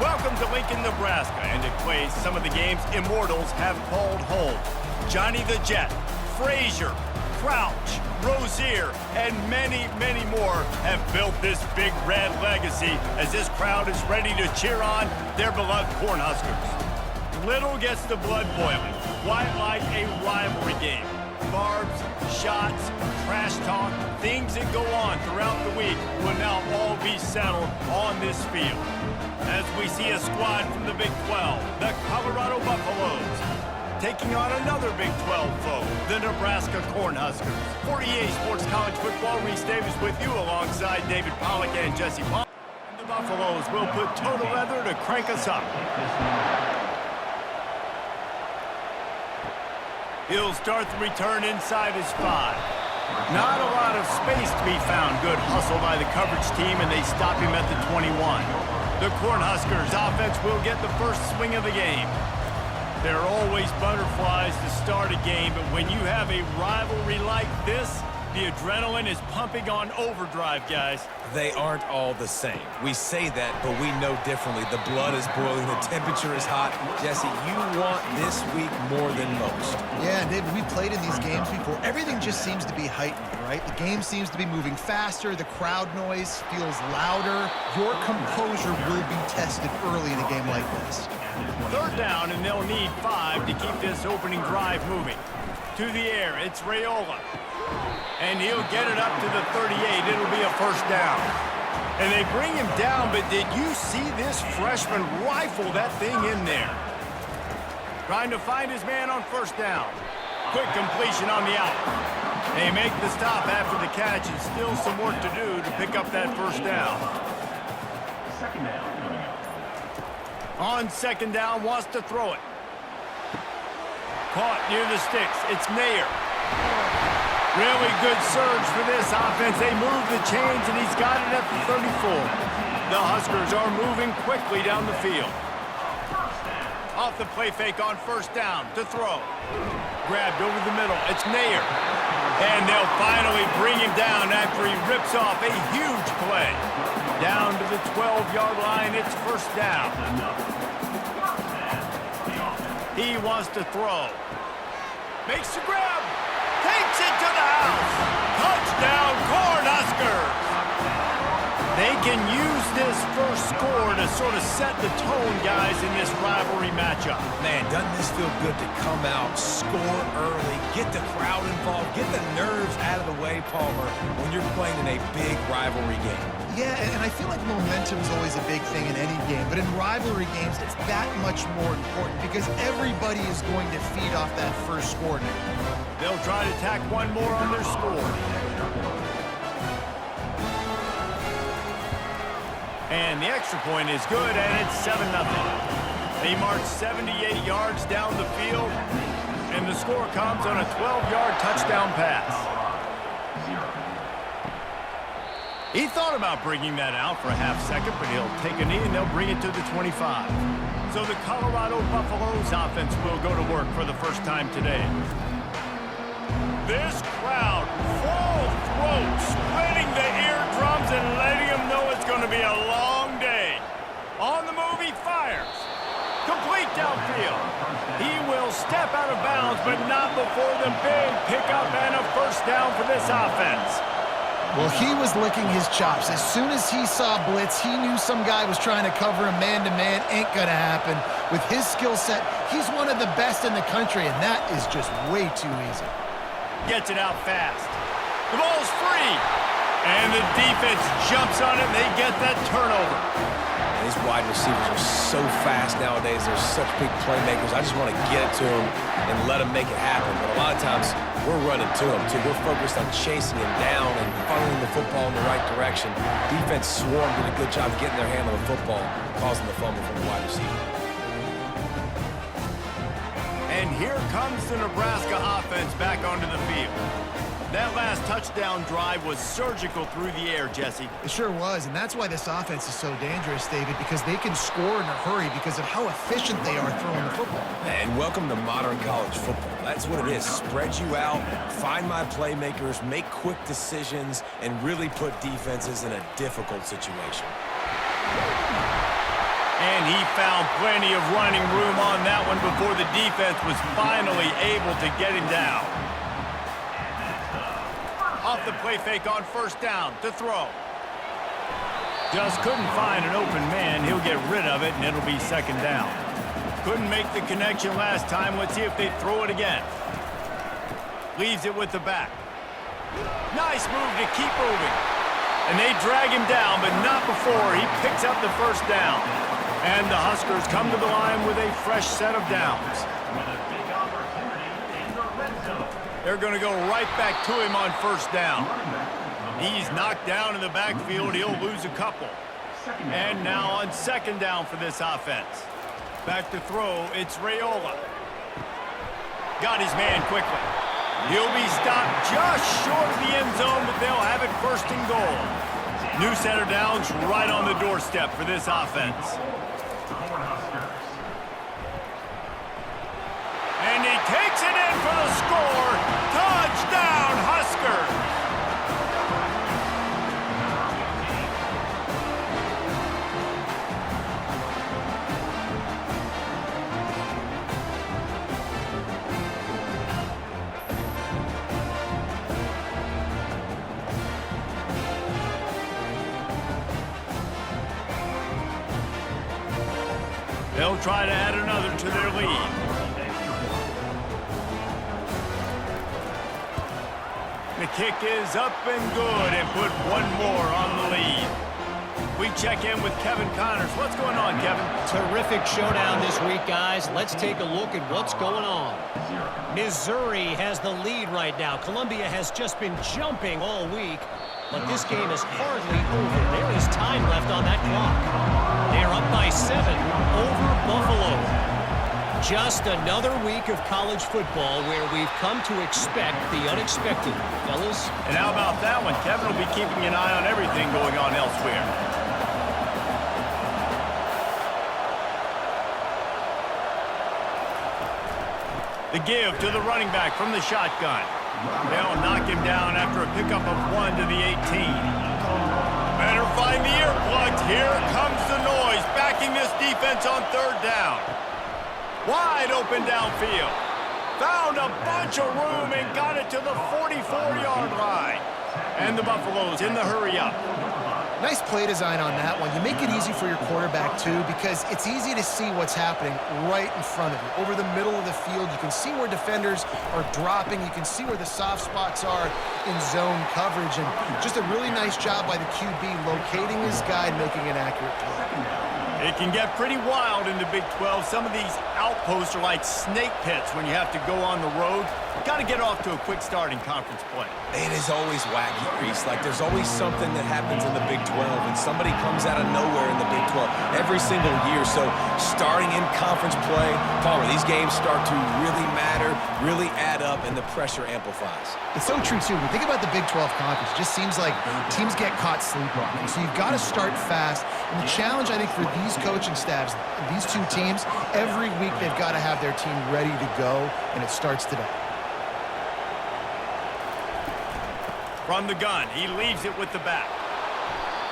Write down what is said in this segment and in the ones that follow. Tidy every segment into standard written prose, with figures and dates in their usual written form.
Welcome to Lincoln, Nebraska, and it plays some of the games immortals have called home. Johnny the Jet, Frazier, Crouch, Rozier, and many, many more have built this big red legacy as this crowd is ready to cheer on their beloved Cornhuskers. Little gets the blood boiling, quite like a rivalry game. Barbs, shots, trash talk, things that go on throughout the week will now all be settled on this field. As we see a squad from the Big 12, the Colorado Buffaloes, taking on another Big 12 foe, the Nebraska Cornhuskers. For EA Sports College Football, Reese Davis with you alongside David Pollack and Jesse Palmer. The Buffaloes will put total leather to crank us up. He'll start the return inside his 5. Not a lot of space to be found. Good hustle by the coverage team, and they stop him at the 21. The Cornhuskers offense will get the first swing of the game. There are always butterflies to start a game, but when you have a rivalry like this, the adrenaline is pumping on overdrive, guys. They aren't all the same. We say that, but we know differently. The blood is boiling. The temperature is hot. Jesse, you want this week more than most. Yeah, and David, we've played in these games before. Everything just seems to be heightened, right? The game seems to be moving faster. The crowd noise feels louder. Your composure will be tested early in a game like this. Third down, and they'll need 5 to keep this opening drive moving. To the air, it's Raiola. And he'll get it up to the 38. It'll be a first down. And they bring him down, but did you see this freshman rifle that thing in there? Trying to find his man on first down. Quick completion on the out. They make the stop after the catch, and still some work to do to pick up that first down. On second down, wants to throw it. Caught near the sticks. It's Nair. Really good surge for this offense. They move the chains, and he's got it at the 34. The Huskers are moving quickly down the field. Off the play fake on first down to throw. Grabbed over the middle. It's Nair. And they'll finally bring him down after he rips off a huge play. Down to the 12-yard line. It's first down. He wants to throw. Makes the grab. Takes it to the house. Touchdown, Cornhuskers. They can use this first score to sort of set the tone, guys, in this rivalry matchup. Man, doesn't this feel good to come out, score early, get the crowd involved, get the nerves out of the way, Palmer, when you're playing in a big rivalry game? Yeah, and I feel like momentum is always a big thing in any game, but in rivalry games, it's that much more important because everybody is going to feed off that first score now. They'll try to tack one more on their score. And the extra point is good, and it's 7-0. They march 78 yards down the field, and the score comes on a 12-yard touchdown pass. He thought about bringing that out for a half second, but he'll take a knee, and they'll bring it to the 25. So the Colorado Buffaloes offense will go to work for the first time today. This crowd, full throat, splitting the eardrums and letting them know it's going to be a long day. On the move, he fires. Complete downfield. He will step out of bounds, but not before the big pickup and a first down for this offense. Well, he was licking his chops. As soon as he saw blitz, he knew some guy was trying to cover him man-to-man. Ain't going to happen. With his skill set, he's one of the best in the country, and that is just way too easy. Gets it out fast. The ball's free. And the defense jumps on it, and they get that turnover. These wide receivers are so fast nowadays. They're such big playmakers. I just want to get it to them and let them make it happen. But a lot of times, we're running to them, too. We're focused on chasing him down and funneling the football in the right direction. Defense swarmed, did a good job getting their hand on the football, causing the fumble from the wide receiver. And here comes the Nebraska offense back onto the field. That last touchdown drive was surgical through the air, Jesse. It sure was, and that's why this offense is so dangerous, David, because they can score in a hurry because of how efficient they are throwing the football. And welcome to modern college football. That's what it is. Spread you out, find my playmakers, make quick decisions, and really put defenses in a difficult situation. And he found plenty of running room on that one before the defense was finally able to get him down. Off the play fake on first down to throw. Just couldn't find an open man. He'll get rid of it, and it'll be second down. Couldn't make the connection last time. Let's see if they throw it again. Leaves it with the back. Nice move to keep moving. And they drag him down, but not before he picks up the first down. And the Huskers come to the line with a fresh set of downs. They're going to go right back to him on first down. He's knocked down in the backfield. He'll lose a couple. And now on second down for this offense. Back to throw, it's Raiola. Got his man quickly. He'll be stopped just short of the end zone, but they'll have it first and goal. New set of downs right on the doorstep for this offense. And he takes it in for the score. Touchdown, Huskers! They'll try to add another to their lead. The kick is up and good and put one more on the lead. We check in with Kevin Connors. What's going on, Kevin? Terrific showdown this week, guys. Let's take a look at what's going on. Missouri has the lead right now. Columbia has just been jumping all week, but this game is hardly over. There is time left on that clock. They're up by 7 over Buffalo. Just another week of college football where we've come to expect the unexpected, fellas. And how about that one? Kevin will be keeping an eye on everything going on elsewhere. The give to the running back from the shotgun. They'll knock him down after a pickup of 1 to the 18. Better find the earplugs. Here comes the noise, backing this defense on third down. Wide open downfield. Found a bunch of room and got it to the 44-yard line. And the Buffaloes in the hurry up. Nice play design on that one. You make it easy for your quarterback, too, because it's easy to see what's happening right in front of you. Over the middle of the field, you can see where defenders are dropping. You can see where the soft spots are in zone coverage. And just a really nice job by the QB locating his guy and making an accurate play. It can get pretty wild in the Big 12. Some of these outposts are like snake pits when you have to go on the road. Got to get off to a quick start in conference play. It is always wacky, Reese. Like, there's always something that happens in the Big 12, and somebody comes out of nowhere in the Big 12 every single year. So, starting in conference play, Palmer, these games start to really matter, really add up, and the pressure amplifies. It's so true, too. When you think about the Big 12 conference, it just seems like teams get caught sleepwalking. So, you've got to start fast. And the challenge, I think, for these coaching staffs, these two teams, every week they've got to have their team ready to go, and it starts today. From the gun, he leaves it with the back.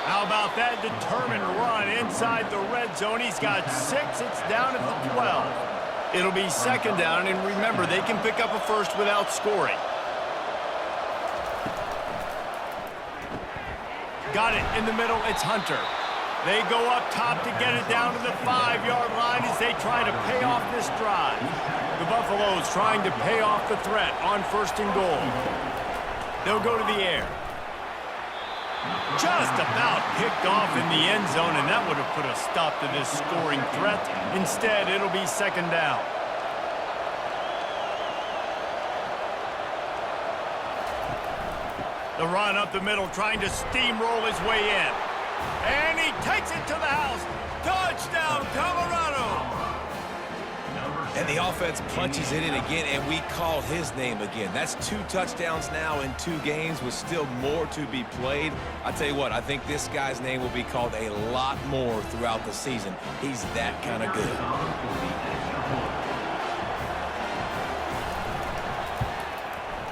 How about that determined run inside the red zone? He's got 6. It's down at the 12. It'll be second down, and remember, they can pick up a first without scoring. Got it in the middle. It's Hunter. They go up top to get it down to the 5-yard line as they try to pay off this drive. The Buffaloes trying to pay off the threat on first and goal. They'll go to the air. Just about picked off in the end zone, and that would have put a stop to this scoring threat. Instead, it'll be second down. The run up the middle, trying to steamroll his way in. And he takes it to the house. Touchdown, Colorado! And the offense punches it in again, and we call his name again. That's 2 touchdowns now in 2 games with still more to be played. I tell you what, I think this guy's name will be called a lot more throughout the season. He's that kind of good.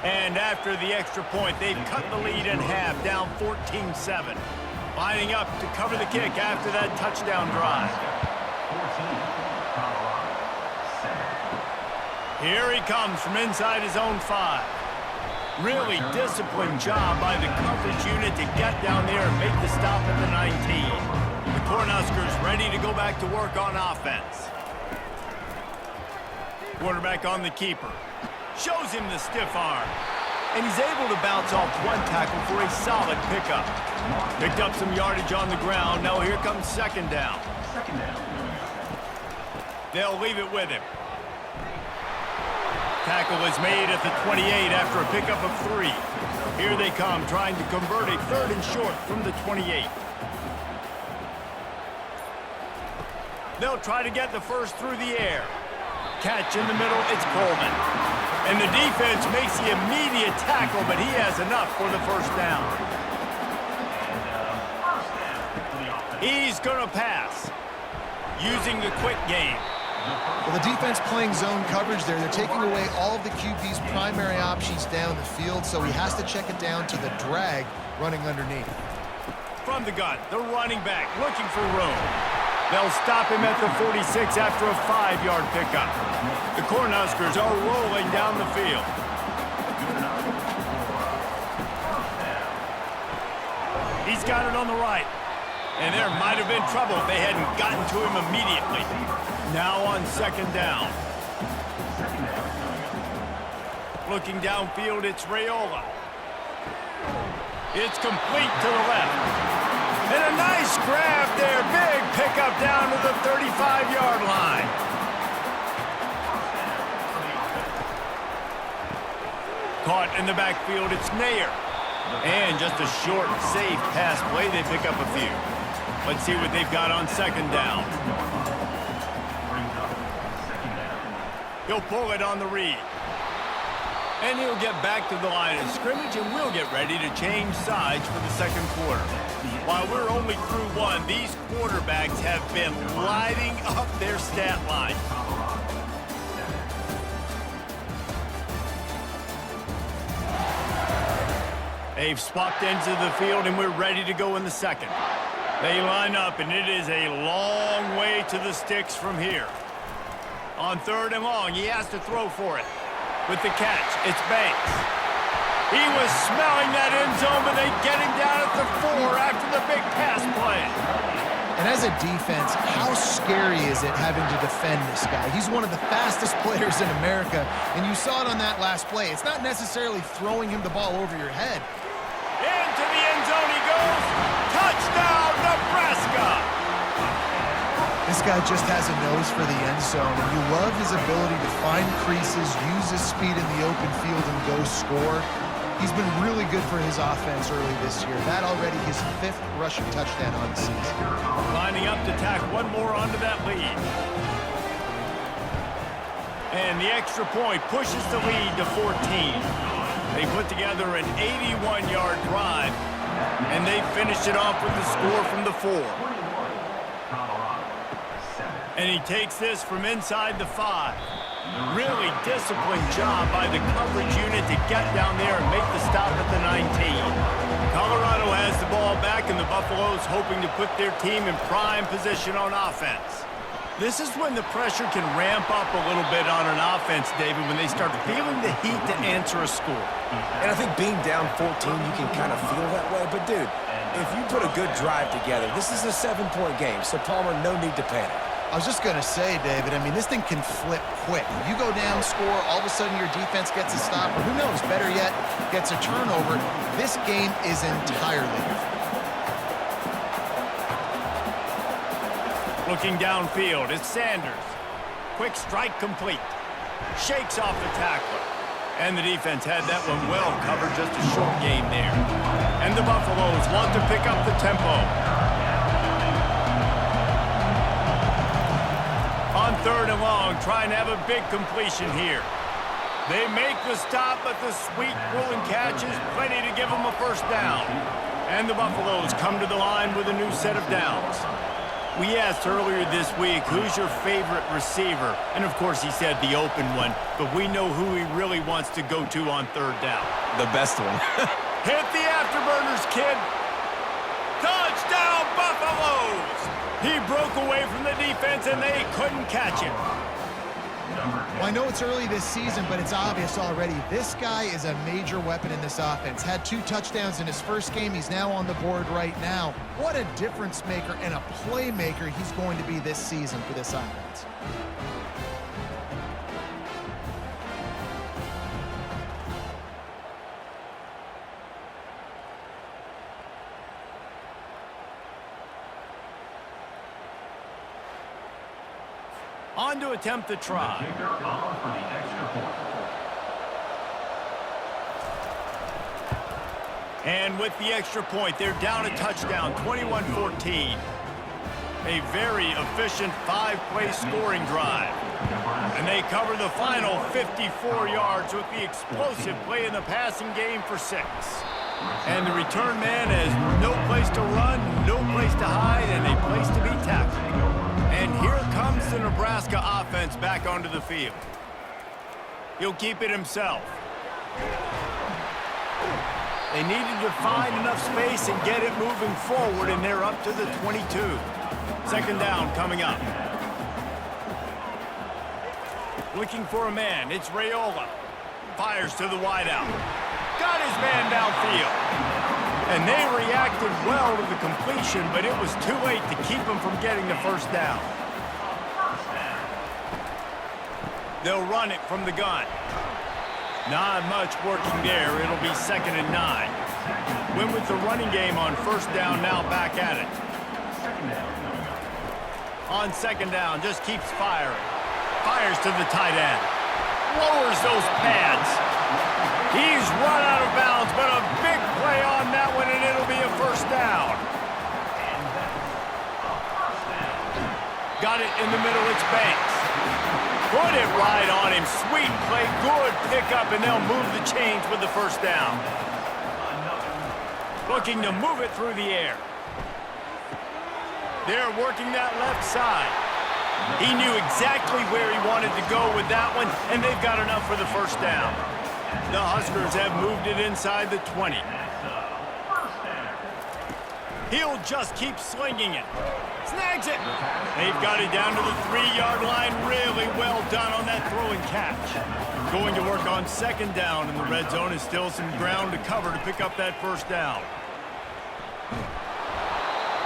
And after the extra point, they've cut the lead in half, down 14-7. Lining up to cover the kick after that touchdown drive. Here he comes from inside his own 5. Really disciplined job by the coverage unit to get down there and make the stop at the 19. The Cornhuskers ready to go back to work on offense. Quarterback on the keeper. Shows him the stiff arm. And he's able to bounce off one tackle for a solid pickup. Picked up some yardage on the ground. Now here comes second down. They'll leave it with him. Tackle is made at the 28 after a pickup of 3. Here they come, trying to convert a 3rd and short from the 28. They'll try to get the first through the air. Catch in the middle, it's Coleman. And the defense makes the immediate tackle, but he has enough for the first down. He's going to pass, using the quick game. Well, the defense playing zone coverage there. They're taking away all of the QB's primary options down the field, so he has to check it down to the drag running underneath. From the gun, the running back looking for room. They'll stop him at the 46 after a 5-yard pickup. The Cornhuskers are rolling down the field. He's got it on the right. And there might have been trouble if they hadn't gotten to him immediately. Now on second down. Looking downfield, it's Raiola. It's complete to the left. And a nice grab there. Big pickup down to the 35-yard line. Caught in the backfield, it's Nair. And just a short, safe pass play. They pick up a few. Let's see what they've got on second down. He'll pull it on the read. And he'll get back to the line of scrimmage, and we'll get ready to change sides for the second quarter. While we're only through one, these quarterbacks have been lighting up their stat line. They've swapped ends of the field, and we're ready to go in the second. They line up, and it is a long way to the sticks from here. On 3rd and long, he has to throw for it. With the catch, it's Banks. He was smelling that end zone, but they get him down at the 4 after the big pass play. And as a defense, how scary is it having to defend this guy? He's one of the fastest players in America, and you saw it on that last play. It's not necessarily throwing him the ball over your head. Into the end zone he goes. Touchdown, Nebraska! This guy just has a nose for the end zone, and you love his ability to find creases, use his speed in the open field, and go score. He's been really good for his offense early this year. That already his 5th rushing touchdown on the season. Lining up to tack one more onto that lead. And the extra point pushes the lead to 14. They put together an 81-yard drive, and they finished it off with the score from the 4. And he takes this from inside the 5. Really disciplined job by the coverage unit to get down there and make the stop at the 19. Colorado has the ball back, and the Buffaloes hoping to put their team in prime position on offense. This is when the pressure can ramp up a little bit on an offense, David, when they start feeling the heat to answer a score. And I think being down 14, you can kind of feel that way. But, dude, if you put a good drive together, this is a 7-point game, so Palmer, no need to panic. I was just going to say, David, I mean, this thing can flip quick. You go down, score, all of a sudden your defense gets a stop, or who knows, better yet, gets a turnover. This game is entirely different. Looking downfield, it's Sanders. Quick strike complete. Shakes off the tackler. And the defense had that one well covered, just a short game there. And the Buffaloes want to pick up the tempo. On 3rd and long, trying to have a big completion here. They make the stop, but the sweet rolling catch is plenty to give them a first down. And the Buffaloes come to the line with a new set of downs. We asked earlier this week, who's your favorite receiver? And of course he said the open one, but we know who he really wants to go to on 3rd down. The best one. Hit the afterburners, kid. Touchdown, Buffaloes! He broke away from the defense, and they couldn't catch him. Well, I know it's early this season, but it's obvious already. This guy is a major weapon in this offense. Had 2 touchdowns in his first game. He's now on the board right now. What a difference maker and a playmaker he's going to be this season for this offense. On to attempt the try. And with the extra point, they're down a touchdown, 21-14. A very efficient 5-play scoring drive. And they cover the final 54 yards with the explosive play in the passing game for 6. And the return man has no place to run, no place to hide, and a place to be tackled. And here comes the Nebraska offense back onto the field. He'll keep it himself. They needed to find enough space and get it moving forward, and they're up to the 22. Second down coming up. Looking for a man. It's Raiola. Fires to the wideout. Got his man downfield. And they reacted well to the completion, but it was too late to keep him from getting the first down. They'll run it from the gun. Not much working there. It'll be 2nd and 9. Win with the running game on first down, now back at it. On second down, just keeps firing. Fires to the tight end. Lowers those pads. He's run out of bounds, but a big play on that one, and it'll be a first down. Got it in the middle, it's Banks. Put it right on him. Sweet play, good pickup, and they'll move the chains with the first down. Looking to move it through the air. They're working that left side. He knew exactly where he wanted to go with that one, and they've got enough for the first down. The Huskers have moved it inside the 20. He'll just keep slinging it. Snags it. They've got it down to the 3-yard line. Really well done on that throw and catch. Going to work on second down, and the red zone is still some ground to cover to pick up that first down.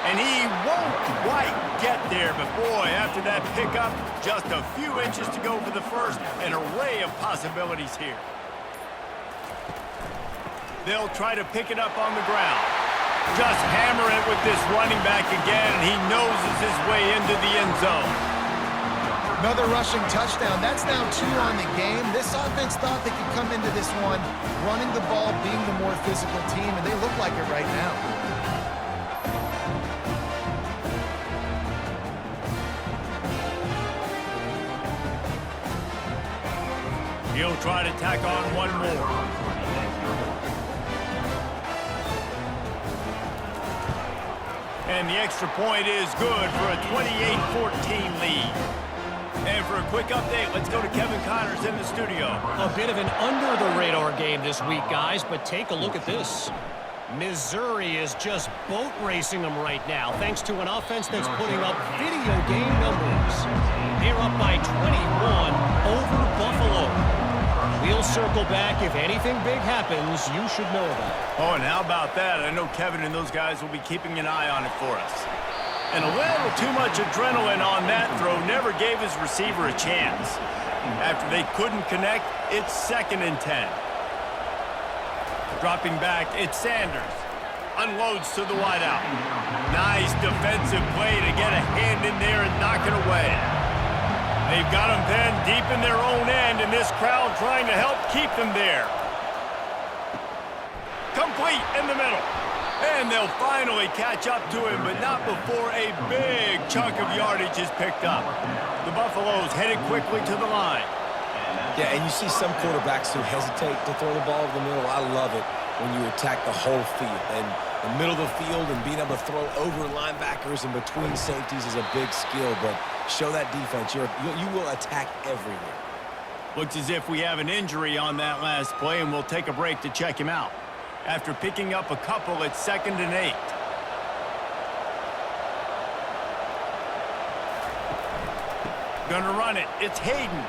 And he won't quite get there, but boy, after that pickup, just a few inches to go for the first. An array of possibilities here. They'll try to pick it up on the ground. Just hammer it with this running back again, and he noses his way into the end zone. Another rushing touchdown. That's now 2 on the game. This offense thought they could come into this one running the ball, being the more physical team, and they look like it right now. He'll try to tack on one more. And the extra point is good for a 28-14 lead. And for a quick update, let's go to Kevin Connors in the studio. A bit of an under-the-radar game this week, guys, but take a look at this. Missouri is just boat racing them right now, thanks to an offense that's putting up video game numbers. They're up by 21 over Buffalo. We'll circle back. If anything big happens, you should know about it. Oh, and how about that? I know Kevin and those guys will be keeping an eye on it for us. And a little too much adrenaline on that throw never gave his receiver a chance. After they couldn't connect, it's 2nd and 10. Dropping back, it's Sanders. Unloads to the wideout. Nice defensive play to get a hand in there and knock it away. They've got them pinned deep in their own end, and this crowd trying to help keep them there. Complete in the middle. And they'll finally catch up to him, but not before a big chunk of yardage is picked up. The Buffaloes headed quickly to the line. Yeah, and you see some quarterbacks who hesitate to throw the ball over the middle. I love it when you attack the whole field. And the middle of the field and being able to throw over linebackers and between safeties is a big skill, but show that defense. You will attack everywhere. Looks as if we have an injury on that last play, and we'll take a break to check him out. After picking up a couple, it's 2nd and 8. Gonna run it. It's Hayden.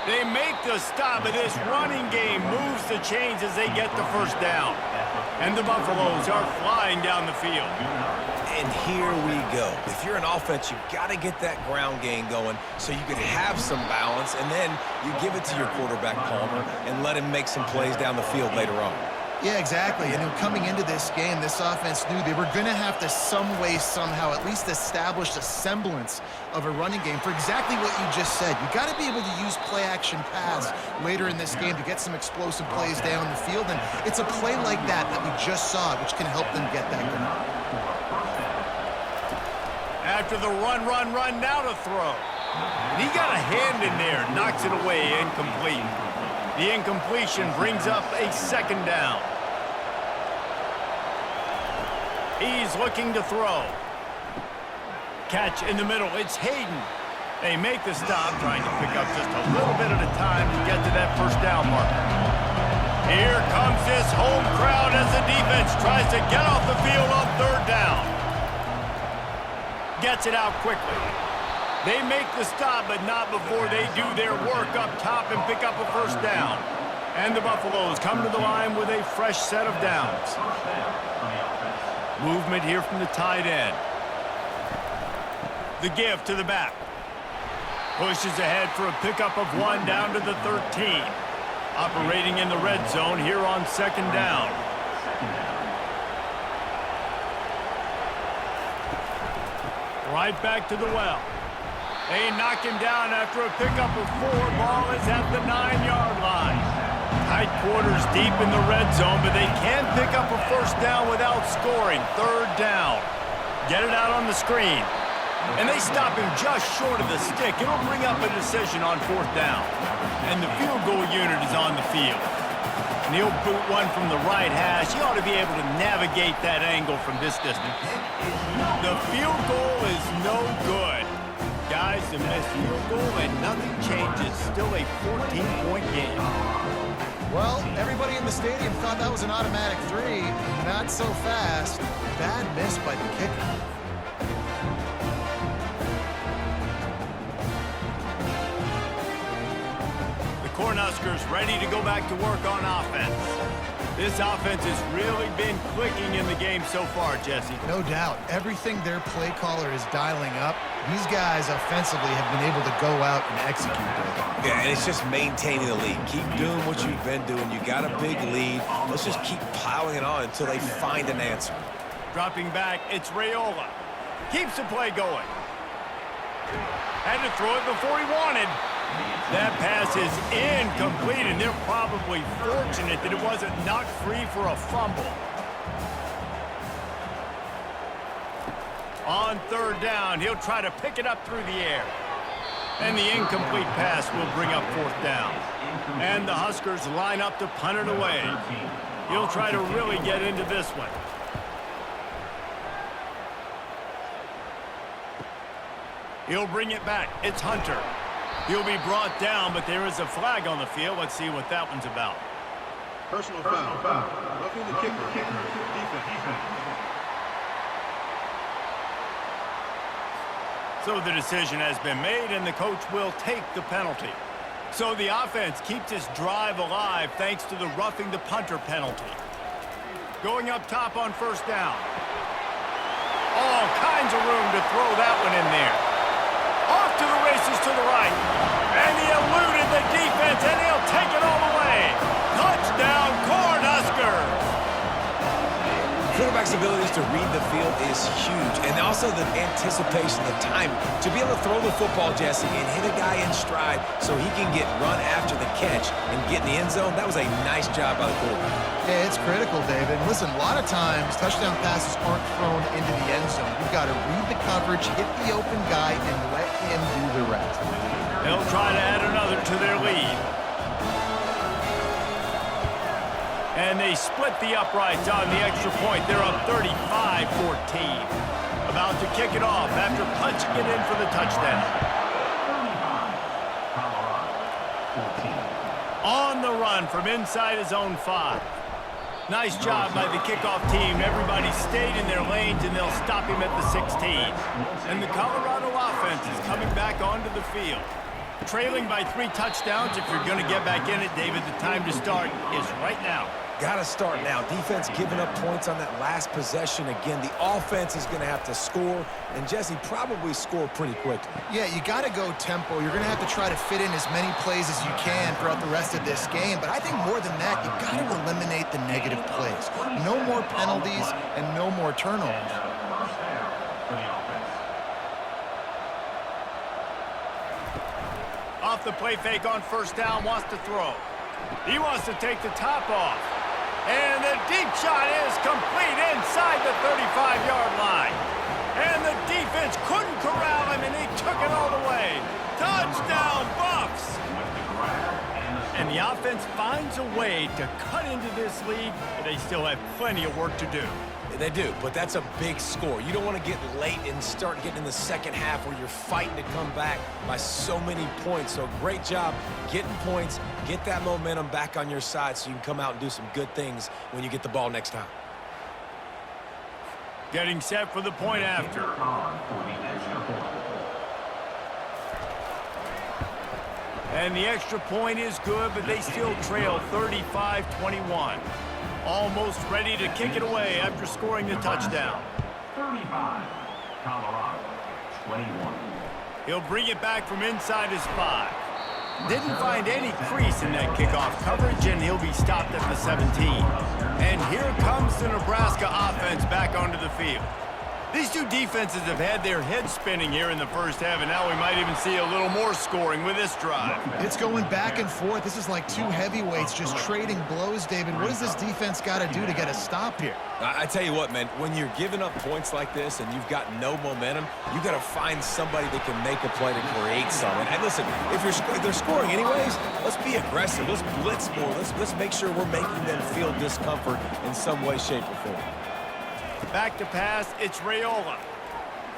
They make the stop, but this running game moves the chains as they get the first down. And the Buffaloes are flying down the field. And here we go. If you're an offense, you've got to get that ground game going so you can have some balance, and then you give it to your quarterback, Palmer, and let him make some plays down the field later on. Yeah, exactly. And coming into this game, this offense knew they were going to have to some way, somehow, at least establish a semblance of a running game for exactly what you just said. You got to be able to use play-action pass later in this game to get some explosive plays down the field. And it's a play like that we just saw, which can help them get that going. After the run, now to throw. He got a hand in there, knocks it away, incomplete. The incompletion brings up a second down. He's looking to throw. Catch in the middle, it's Hayden. They make the stop, trying to pick up just a little bit at a time to get to that first down mark. Here comes this home crowd as the defense tries to get off the field on third down. Gets it out quickly. They make the stop, but not before they do their work up top and pick up a first down. And the Buffaloes come to the line with a fresh set of downs. Movement here from the tight end. The give to the back. Pushes ahead for a pickup of 1 down to the 13. Operating in the red zone here on second down. Right back to the well. They knock him down after a pickup of 4. Ball is at the 9-yard line. Tight quarters deep in the red zone, but they can pick up a first down without scoring. Third down. Get it out on the screen. And they stop him just short of the stick. It'll bring up a decision on fourth down. And the field goal unit is on the field. And he'll boot one from the right hash. He ought to be able to navigate that angle from this distance. The field goal is no good. Guys, the missed field goal and nothing changes. Still a 14-point game. Well, everybody in the stadium thought that was an automatic 3. Not so fast. Bad miss by the kicker. The Cornhuskers ready to go back to work on offense. This offense has really been clicking in the game so far, Jesse. No doubt. Everything their play caller is dialing up, these guys offensively have been able to go out and execute it. Yeah, and it's just maintaining the lead. Keep doing what you've been doing. You got a big lead. Let's just keep plowing it on until they find an answer. Dropping back, it's Raiola. Keeps the play going. Had to throw it before he wanted. That pass is incomplete, and they're probably fortunate that it wasn't knocked free for a fumble. On third down, he'll try to pick it up through the air. And the incomplete pass will bring up fourth down. And the Huskers line up to punt it away. He'll try to really get into this one. He'll bring it back. It's Hunter. He'll be brought down, but there is a flag on the field. Let's see what that one's about. Personal foul. Roughing the kicker. Defense. So the decision has been made, and the coach will take the penalty. So the offense keeps this drive alive thanks to the roughing the punter penalty. Going up top on first down. All kinds of room to throw that one in there. Off to the races to the right. And he eluded the defense, and he'll take it all the way. Touchdown, Cornhuskers! Quarterback's abilities to read the field is huge, and also the anticipation, the timing. To be able to throw the football, Jesse, and hit a guy in stride so he can get run after the catch and get in the end zone, that was a nice job by the quarterback. Yeah, it's critical, David. Listen, a lot of times, touchdown passes aren't thrown into the end zone. You've got to read the coverage, hit the open guy, and let him do the rest. They'll try to add another to their lead. And they split the uprights on the extra point. They're up 35-14. About to kick it off after punching it in for the touchdown. On the run from inside his own 5. Nice job by the kickoff team. Everybody stayed in their lanes, and they'll stop him at the 16. And the Colorado offense is coming back onto the field. Trailing by 3 touchdowns, if you're going to get back in it, David, the time to start is right now. Got to start now. Defense giving up points on that last possession. Again, the offense is going to have to score, and Jesse probably score pretty quickly. Yeah, you got to go tempo. You're going to have to try to fit in as many plays as you can throughout the rest of this game. But I think more than that, you got to eliminate the negative plays. No more penalties and no more turnovers. Off the play fake on first down, wants to throw. He wants to take the top off. And the deep shot is complete inside the 35-yard line. And the defense couldn't corral him, and he took it all the way. Touchdown, Buffs! And the offense finds a way to cut into this lead, but they still have plenty of work to do. They do, but that's a big score. You don't want to get late and start getting in the second half where you're fighting to come back by so many points. So great job getting points, get that momentum back on your side so you can come out and do some good things when you get the ball next time. Getting set for the point after. And the extra point is good, but they still trail 35-21. Almost ready to kick it away after scoring the touchdown. 35, Colorado, 21. He'll bring it back from inside his 5. Didn't find any crease in that kickoff coverage, and he'll be stopped at the 17. And here comes the Nebraska offense back onto the field. These two defenses have had their heads spinning here in the first half, and now we might even see a little more scoring with this drive. It's going back and forth. This is like two heavyweights just trading blows, David. What does this defense got to do to get a stop here? I tell you what, man, when you're giving up points like this and you've got no momentum, you got to find somebody that can make a play to create something. And listen, if they're scoring anyways, let's be aggressive. Let's blitz more. Let's make sure we're making them feel discomfort in some way, shape, or form. Back to pass, it's Raiola.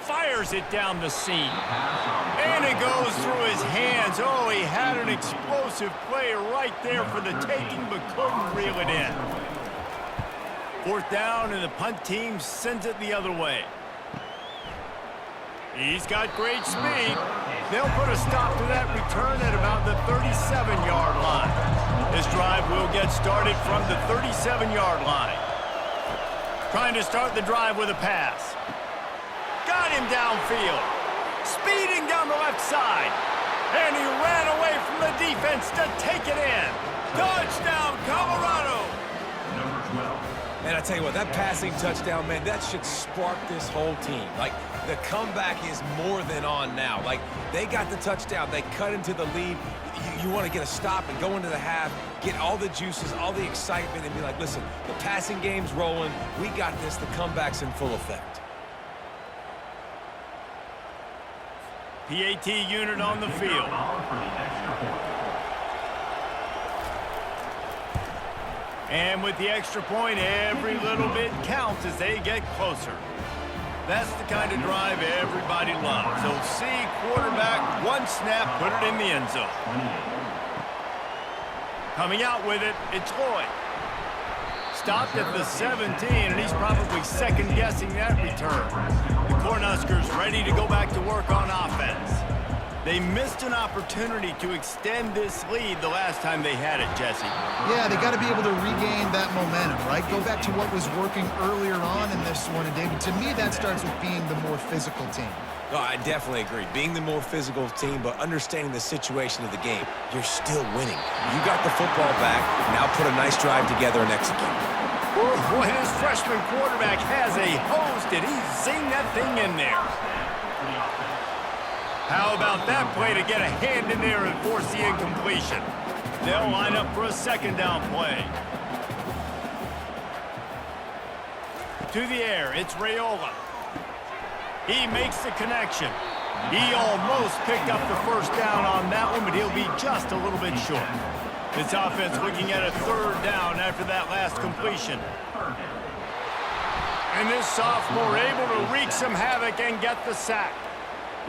Fires it down the seam. And it goes through his hands. Oh, he had an explosive play right there for the taking, but couldn't reel it in. 4th down, and the punt team sends it the other way. He's got great speed. They'll put a stop to that return at about the 37-yard line. This drive will get started from the 37-yard line. Trying to start the drive with a pass. Got him downfield. Speeding down the left side. And he ran away from the defense to take it in. Touchdown, Colorado! Man, I tell you what, that passing touchdown, man, that should spark this whole team. Like, the comeback is more than on now. Like, they got the touchdown. They cut into the lead. You want to get a stop and go into the half, get all the juices, all the excitement, and be like, listen, the passing game's rolling. We got this. The comeback's in full effect. PAT unit on the field. And with the extra point, every little bit counts as they get closer. That's the kind of drive everybody loves. They'll see quarterback, one snap, put it in the end zone. Coming out with it, it's Lloyd. Stopped at the 17, and he's probably second-guessing that return. The Cornhuskers ready to go back to work on offense. They missed an opportunity to extend this lead the last time they had it, Jesse. Yeah, they got to be able to regain that momentum, right? Go back to what was working earlier on in this one. And, David, to me, that starts with being the more physical team. No, I definitely agree. Being the more physical team, but understanding the situation of the game, you're still winning. You got the football back. Now put a nice drive together and execute. Boy, his freshman quarterback has a hose. Did he zing that thing in there? How about that play to get a hand in there and force the incompletion? They'll line up for a second down play. To the air, it's Raiola. He makes the connection. He almost picked up the first down on that one, but he'll be just a little bit short. This offense looking at a 3rd down after that last completion. And this sophomore able to wreak some havoc and get the sack.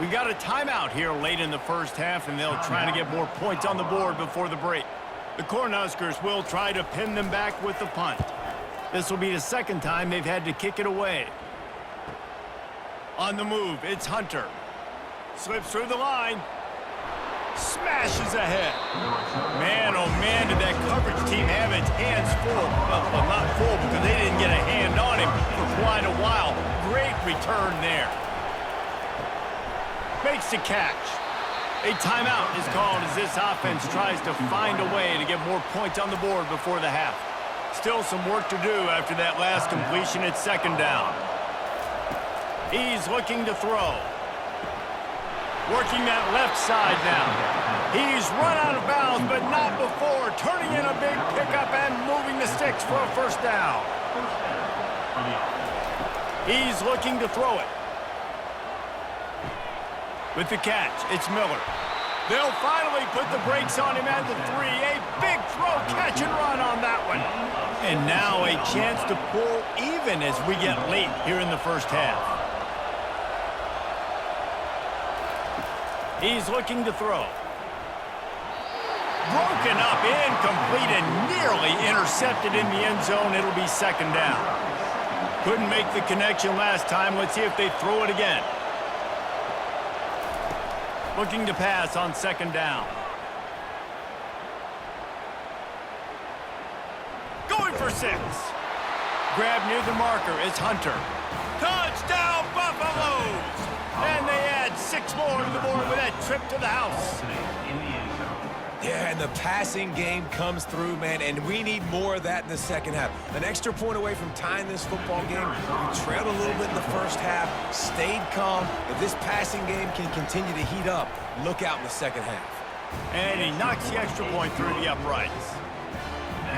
We got a timeout here late in the first half, and they'll try to get more points on the board before the break. The Cornhuskers will try to pin them back with the punt. This will be the second time they've had to kick it away. On the move, it's Hunter. Slips through the line. Smashes ahead. Man, oh man, did that coverage team have its hands full. Well, not full because they didn't get a hand on him for quite a while. Great return there. Makes the catch. A timeout is called as this offense tries to find a way to get more points on the board before the half. Still some work to do after that last completion at second down. He's looking to throw. Working that left side now. He's run out of bounds, but not before. Turning in a big pickup and moving the sticks for a first down. He's looking to throw it. With the catch, it's Miller. They'll finally put the brakes on him at the 3. A big throw, catch and run on that one. And now a chance to pull even as we get late here in the first half. He's looking to throw. Broken up, incomplete, and nearly intercepted in the end zone. It'll be second down. Couldn't make the connection last time. Let's see if they throw it again. Looking to pass on second down. Going for 6. Grab near the marker is Hunter. Touchdown, Buffaloes! And they add 6 more to the board with that trip to the house. Yeah, and the passing game comes through, man, and we need more of that in the second half. An extra point away from tying this football game. We trailed a little bit in the first half, stayed calm. If this passing game can continue to heat up, look out in the second half. And he knocks the extra point through the uprights.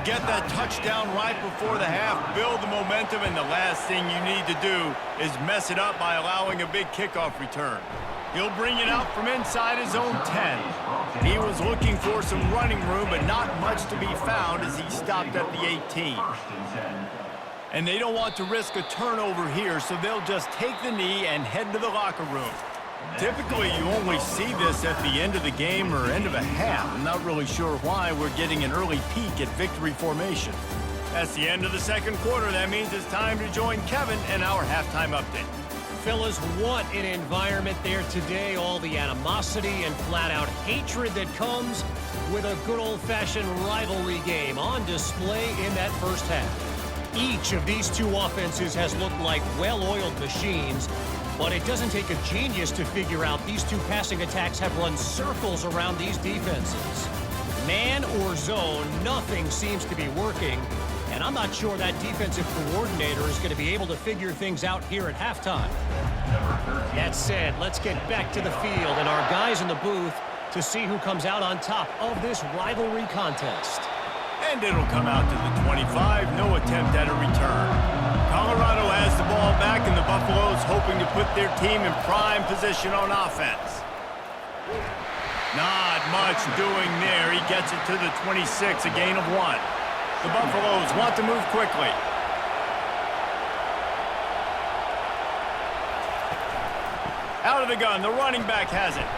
Get that touchdown right before the half, build the momentum, and the last thing you need to do is mess it up by allowing a big kickoff return. He'll bring it out from inside his own 10. He was looking for some running room, but not much to be found as he stopped at the 18. And they don't want to risk a turnover here, so they'll just take the knee and head to the locker room. Typically, you only see this at the end of the game or end of a half. I'm not really sure why we're getting an early peek at victory formation. That's the end of the second quarter. That means it's time to join Kevin and our halftime update. Fellas, what an environment there today. All the animosity and flat-out hatred that comes with a good old-fashioned rivalry game on display in that first half. Each of these two offenses has looked like well-oiled machines, but it doesn't take a genius to figure out these two passing attacks have run circles around these defenses. Man or zone, nothing seems to be working, and I'm not sure that defensive coordinator is going to be able to figure things out here at halftime. That said, let's get back to the field and our guys in the booth to see who comes out on top of this rivalry contest. And it'll come out to the 25, no attempt at a return. Colorado has the ball back, and the Buffaloes hoping to put their team in prime position on offense. Not much doing there. He gets it to the 26, a gain of 1. The Buffaloes want to move quickly. Out of the gun, the running back has it.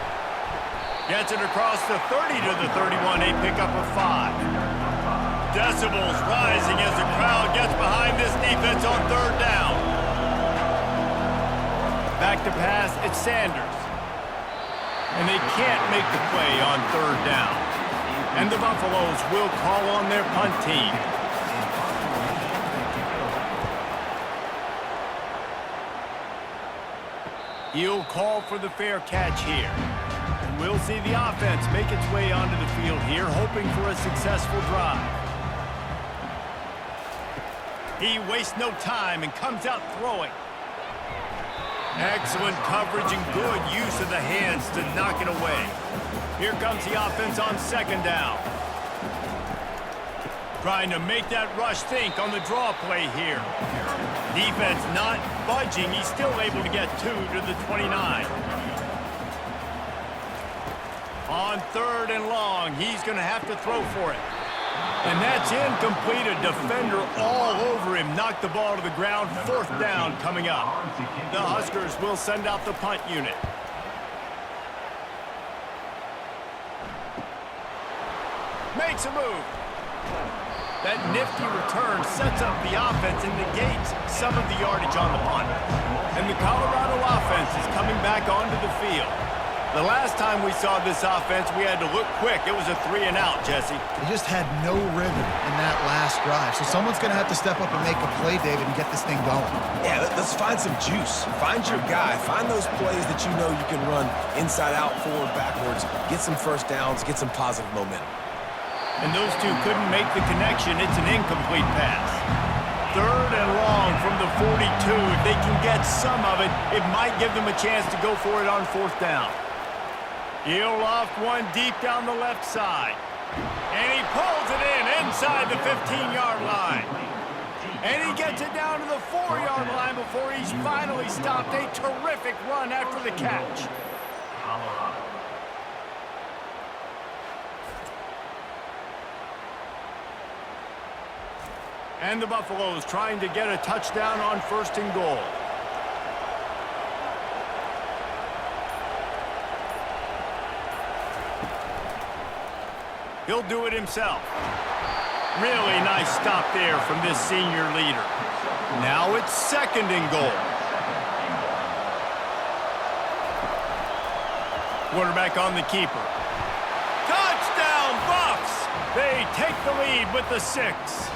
Gets it across the 30 to the 31, a pickup of 5. Decibels rising as the crowd gets behind this defense on third down. Back to pass, it's Sanders. And they can't make the play on third down. And the Buffaloes will call on their punt team. He'll call for the fair catch here. And we'll see the offense make its way onto the field here, hoping for a successful drive. He wastes no time and comes out throwing. Excellent coverage and good use of the hands to knock it away. Here comes the offense on second down. Trying to make that rush think on the draw play here. Defense not budging. He's still able to get 2 to the 29. On third and long, he's going to have to throw for it. And that's incomplete. A defender all over him. Knocked the ball to the ground. Fourth down coming up. The Huskers will send out the punt unit. Makes a move. That nifty return sets up the offense and negates some of the yardage on the punt. And the Colorado offense is coming back onto the field. The last time we saw this offense, we had to look quick. It was a 3-and-out, Jesse. They just had no rhythm in that last drive. So someone's going to have to step up and make a play, David, and get this thing going. Yeah, let's find some juice. Find your guy. Find those plays that you know you can run inside out, forward, backwards. Get some first downs. Get some positive momentum. And those two couldn't make the connection. It's an incomplete pass. 3rd and long from the 42. If they can get some of it, it might give them a chance to go for it on 4th down. He'll loft one deep down the left side. And he pulls it in inside the 15-yard line. And he gets it down to the 4-yard line before he's finally stopped. A terrific run after the catch. And the Buffaloes trying to get a touchdown on 1st and goal. He'll do it himself. Really nice stop there from this senior leader. Now it's 2nd and goal. Quarterback on the keeper. Touchdown, Buffs! They take the lead with the 6.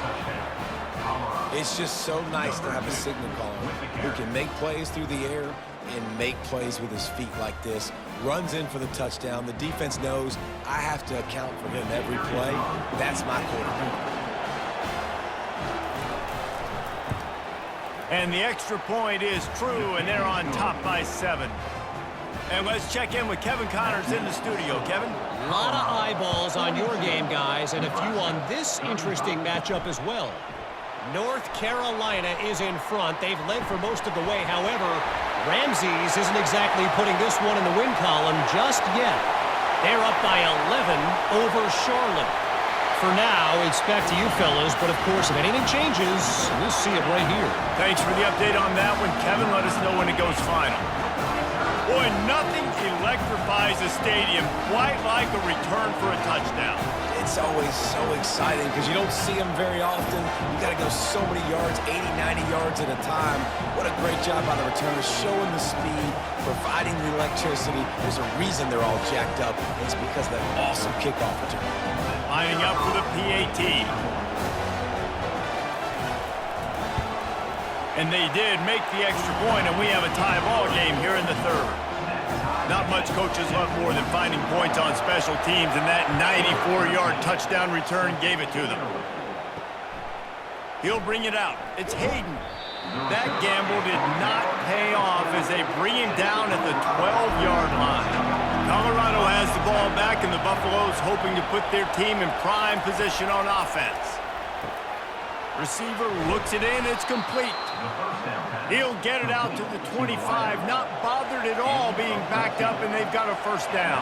It's just so nice to have a signal caller who can make plays through the air and make plays with his feet like this. Runs in for the touchdown. The defense knows I have to account for him every play. That's my quarterback. And the extra point is true, and they're on top by 7. And let's check in with Kevin Connors in the studio. Kevin? A lot of eyeballs on your game, guys, and a few on this interesting matchup as well. North Carolina is in front. They've led for most of the way. However, Ramses isn't exactly putting this one in the win column just yet. They're up by 11 over Charlotte. For now, it's back to you fellas, but of course, if anything changes, we'll see it right here. Thanks for the update on that one, Kevin. Let us know when it goes final. Boy, nothing electrifies a stadium quite like a return for a touchdown. It's always so exciting because you don't see them very often. You got to go so many yards, 80, 90 yards at a time. What a great job by the returners, showing the speed, providing the electricity. There's a reason they're all jacked up. It's because of that awesome kickoff return. Lining up for the PAT. And they did make the extra point, and we have a tie ball game here in the 3rd. Not much coaches love more than finding points on special teams, and that 94-yard touchdown return gave it to them. He'll bring it out. It's Hayden. That gamble did not pay off as they bring him down at the 12-yard line. Colorado has the ball back, and the Buffaloes hoping to put their team in prime position on offense. Receiver looks it in. It's complete. He'll get it out to the 25, not bothered at all being backed up, and they've got a 1st down.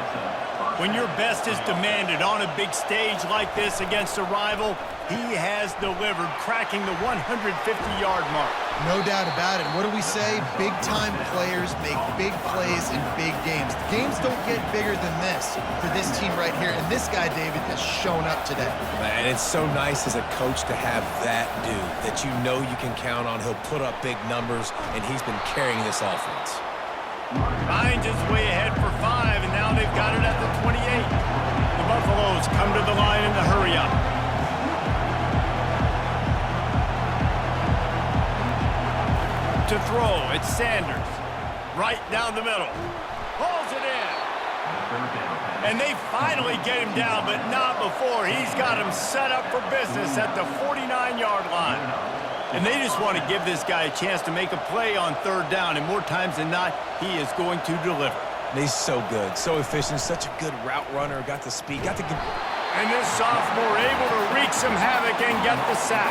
When your best is demanded on a big stage like this against a rival, he has delivered, cracking the 150-yard mark. No doubt about it. What do we say? Big-time players make big plays in big games. Games don't get bigger than this for this team right here, and this guy, David, has shown up today. Man, it's so nice as a coach to have that dude that you know you can count on. He'll put up big numbers, and he's been carrying this offense. Finds his way ahead for 5, and now they've got it at the 28. The Buffaloes come to the line in the hurry-up. To throw, it's Sanders. Right down the middle. Pulls it in. And they finally get him down, but not before. He's got him set up for business at the 49-yard line. And they just want to give this guy a chance to make a play on 3rd down, and more times than not, he is going to deliver. He's so good, so efficient, such a good route runner, got the speed, got the... And this sophomore able to wreak some havoc and get the sack.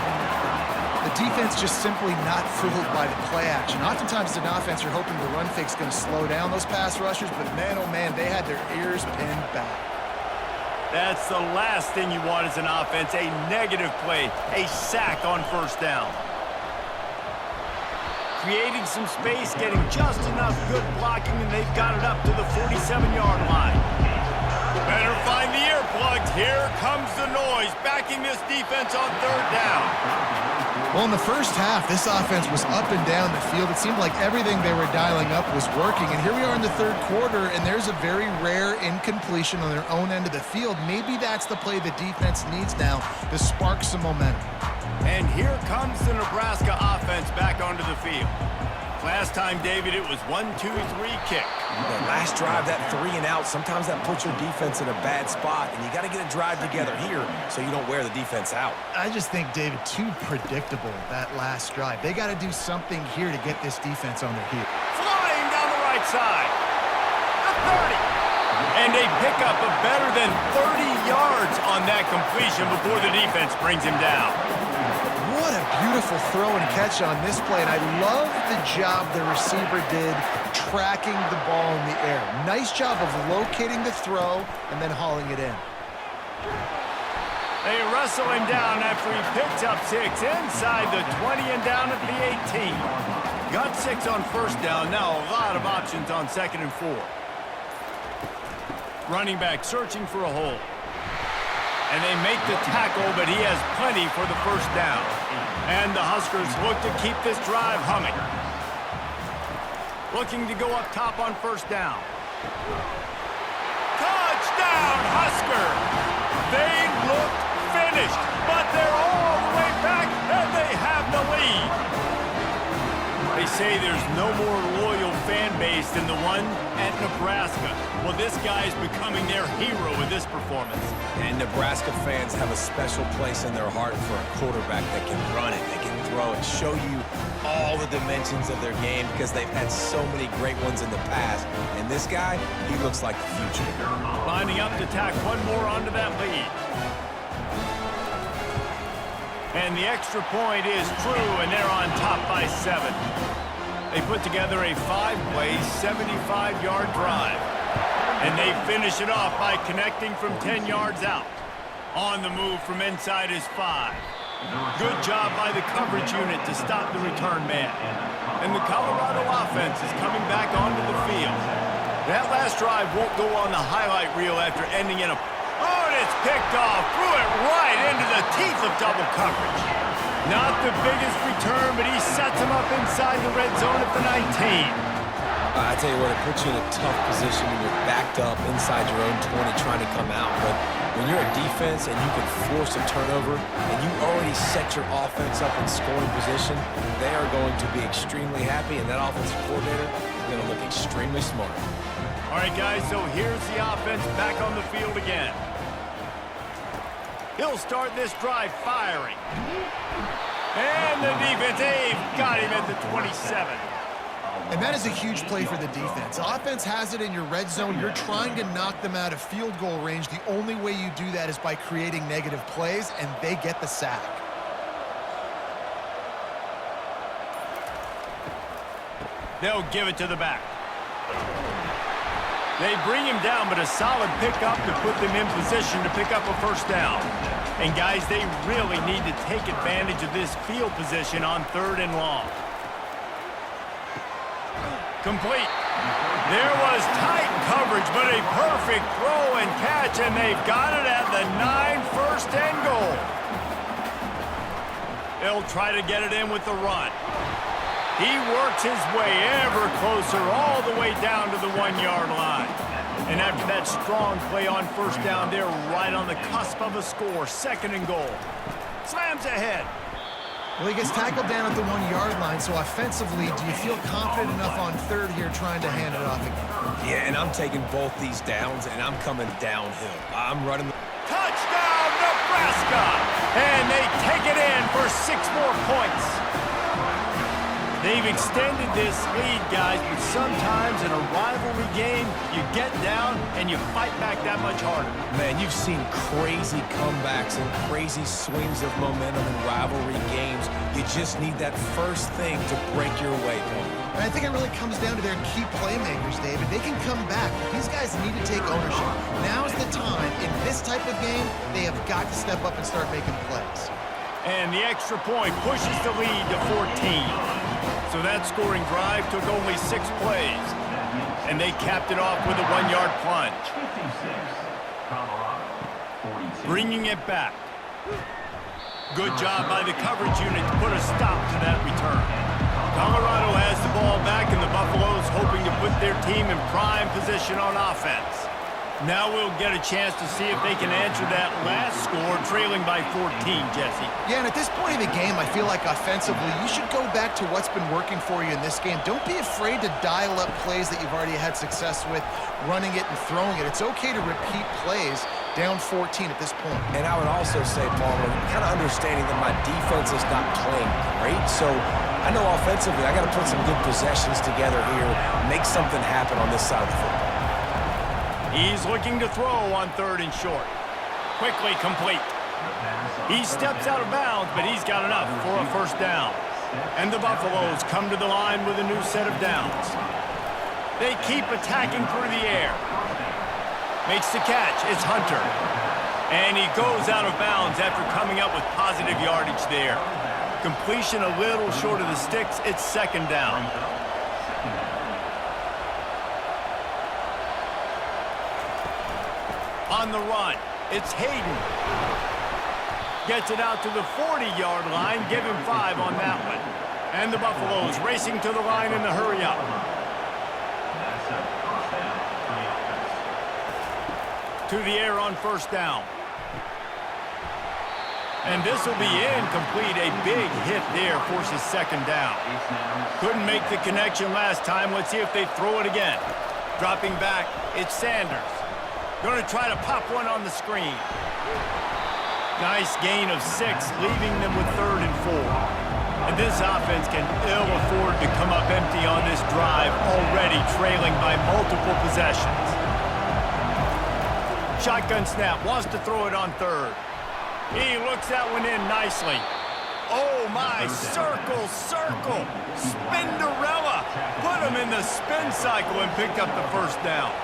The defense just simply not fooled by the play action. Oftentimes, an offense, you're hoping the run fake's going to slow down those pass rushers, but man, oh man, they had their ears pinned back. That's the last thing you want as an offense, a negative play, a sack on 1st down. Creating some space, getting just enough good blocking, and they've got it up to the 47-yard line. Better find the earplugs. Here comes the noise, backing this defense on 3rd down. Well, in the first half, this offense was up and down the field. It seemed like everything they were dialing up was working. And here we are in the third quarter, and there's a very rare incompletion on their own end of the field. Maybe that's the play the defense needs now to spark some momentum. And here comes the Nebraska offense back onto the field. Last time, David, it was 1-2-3 kick. The last drive, that 3 and out, sometimes that puts your defense in a bad spot, and you got to get a drive together here so you don't wear the defense out. I just think, David, too predictable, that last drive. They got to do something here to get this defense on their heels. Flying down the right side. A 30. And a pickup of better than 30 yards on that completion before the defense brings him down. What a beautiful throw and catch on this play, and I love the job the receiver did tracking the ball in the air. Nice job of locating the throw and then hauling it in. They wrestle him down after he picks up 6 inside the 20 and down at the 18. Got 6 on first down, now a lot of options on 2nd and 4. Running back searching for a hole. And they make the tackle, but he has plenty for the first down. And the Huskers look to keep this drive humming. Looking to go up top on first down. Touchdown, Husker! They look finished, but they're all the way back, and they have the lead. They say there's no more loyal fan base than the one at Nebraska. Well, this guy is becoming their hero with this performance. And Nebraska fans have a special place in their heart for a quarterback that can run it, that can throw it, show you all the dimensions of their game because they've had so many great ones in the past. And this guy, he looks like the future. Lining up to tack one more onto that lead. And the extra point is true, and they're on top by 7. They put together a 5-play, 75-yard drive. And they finish it off by connecting from 10 yards out. On the move from inside is 5. Good job by the coverage unit to stop the return man. And the Colorado offense is coming back onto the field. That last drive won't go on the highlight reel after ending in a... Oh, and it's picked off. Threw it right into the teeth of double coverage. Not the biggest return, but he sets him up inside the red zone at the 19. I tell you what, it puts you in a tough position when you're backed up inside your own 20 trying to come out. But when you're a defense and you can force a turnover and you already set your offense up in scoring position, they are going to be extremely happy, and that offensive coordinator is going to look extremely smart. All right, guys, so here's the offense back on the field again. He'll start this drive firing. And the defense, they've got him at the 27. And that is a huge play for the defense. Offense has it in your red zone. You're trying to knock them out of field goal range. The only way you do that is by creating negative plays, and they get the sack. They'll give it to the back. They bring him down, but a solid pickup to put them in position to pick up a first down. And, guys, they really need to take advantage of this field position on 3rd and long. Complete. There was tight coverage, but a perfect throw and catch, and they've got it at the 9, 1st and goal. They'll try to get it in with the run. He works his way ever closer all the way down to the 1-yard line. And after that strong play on first down, they're right on the cusp of a score. 2nd and goal. Slams ahead. Well, he gets tackled down at the 1-yard line, so offensively, do you feel confident enough on 3rd here trying to hand it off again? Yeah, and I'm taking both these downs, and I'm coming downhill. I'm running. Touchdown, Nebraska! And they take it in for 6 more points. They've extended this lead, guys, but sometimes in a rivalry game, you get down and you fight back that much harder. Man, you've seen crazy comebacks and crazy swings of momentum in rivalry games. You just need that first thing to break your way, Paul. And I think it really comes down to their key playmakers, David. They can come back. These guys need to take ownership. Now's the time. In this type of game, they have got to step up and start making plays. And the extra point pushes the lead to 14. So that scoring drive took only 6 plays. And they capped it off with a 1-yard plunge. 56, Colorado, 42. Bringing it back. Good job by the coverage unit to put a stop to that return. Colorado has the ball back, and the Buffaloes hoping to put their team in prime position on offense. Now we'll get a chance to see if they can answer that last score, trailing by 14, Jesse. Yeah, and at this point in the game, I feel like offensively, you should go back to what's been working for you in this game. Don't be afraid to dial up plays that you've already had success with, running it and throwing it. It's okay to repeat plays down 14 at this point. And I would also say, Paul, kind of understanding that my defense is not playing great, so I know offensively I got to put some good possessions together here, make something happen on this side of the football. He's looking to throw on 3rd and short. Quickly complete. He steps out of bounds, but he's got enough for a first down. And the Buffaloes come to the line with a new set of downs. They keep attacking through the air. Makes the catch. It's Hunter. And he goes out of bounds after coming up with positive yardage there. Completion a little short of the sticks. It's 2nd down. On the run, it's Hayden. Gets it out to the 40-yard line. Give him 5 on that one. And the Buffaloes racing to the line in the hurry up. To the air on 1st down. And this will be incomplete. A big hit there forces 2nd down. Couldn't make the connection last time. Let's see if they throw it again. Dropping back, it's Sanders. Going to try to pop one on the screen. Nice gain of 6, leaving them with 3rd and 4. And this offense can ill afford to come up empty on this drive, already trailing by multiple possessions. Shotgun snap, wants to throw it on 3rd. He looks that one in nicely. Oh my, circle, circle, Spinderella. Put him in the spin cycle and picked up the first down.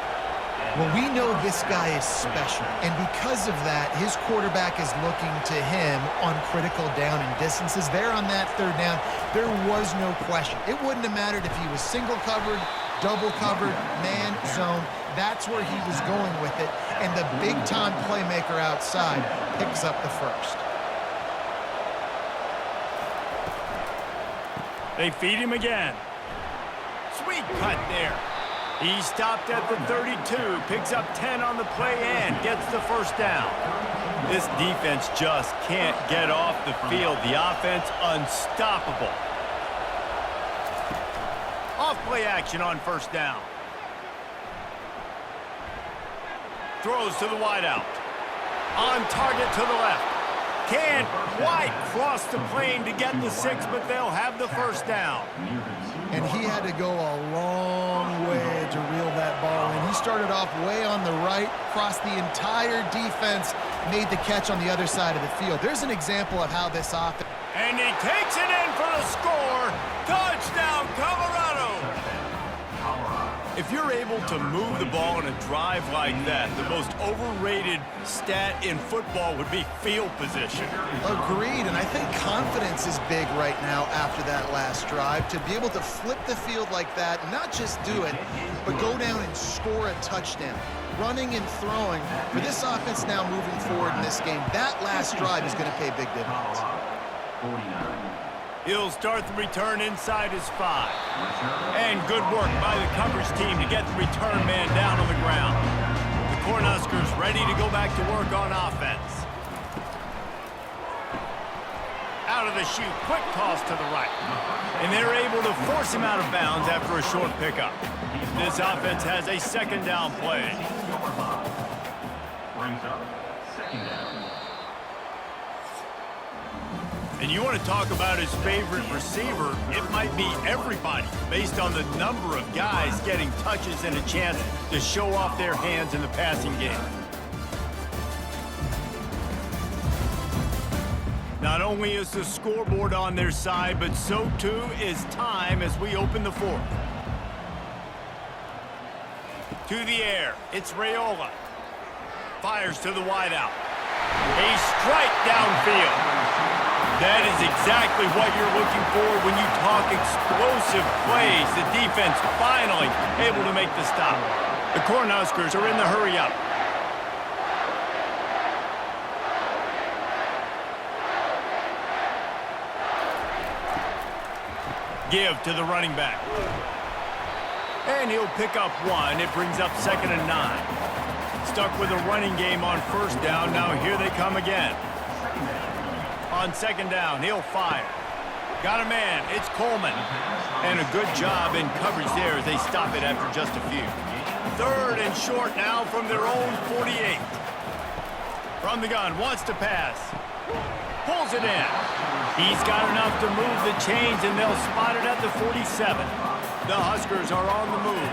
Well, we know this guy is special, and because of that, his quarterback is looking to him on critical down and distances. There on that 3rd down, there was no question. It wouldn't have mattered if he was single covered, double covered, man, zone. That's where he was going with it, and the big-time playmaker outside picks up the first. They feed him again. Sweet cut there. He stopped at the 32, picks up 10 on the play and gets the first down. This defense just can't get off the field. The offense unstoppable. Off play action on 1st down. Throws to the wideout. On target to the left. Can't quite cross the plane to get the 6, but they'll have the first down. And he had to go a long way to reel that ball in. He started off way on the right, crossed the entire defense, made the catch on the other side of the field. There's an example of how this offense... And he takes it in for the score. Touchdown, Colorado! If you're able to move the ball in a drive like that, the most overrated stat in football would be field position. Agreed, and I think confidence is big right now after that last drive. To be able to flip the field like that, not just do it, but go down and score a touchdown. Running and throwing, for this offense now moving forward in this game, that last drive is going to pay big dividends. He'll start the return inside his 5. And good work by the coverage team to get the return man down on the ground. The Cornhuskers ready to go back to work on offense. Out of the chute, quick toss to the right. And they're able to force him out of bounds after a short pickup. This offense has a 2nd down play. Brings up 2nd down. And you want to talk about his favorite receiver, it might be everybody, based on the number of guys getting touches and a chance to show off their hands in the passing game. Not only is the scoreboard on their side, but so too is time as we open the 4th. To the air, it's Raiola. Fires to the wideout. A strike downfield. That is exactly what you're looking for when you talk explosive plays. The defense finally able to make the stop. The Cornhuskers are in the hurry up. give to the running back. And he'll pick up one. It brings up 2nd and 9. Stuck with a running game on 1st down. Now here they come again. On 2nd down, he'll fire. Got a man. It's Coleman. And a good job in coverage there as they stop it after just a few. 3rd and short now from their own 48. From the gun, wants to pass. Pulls it in. He's got enough to move the chains, and they'll spot it at the 47. The Huskers are on the move.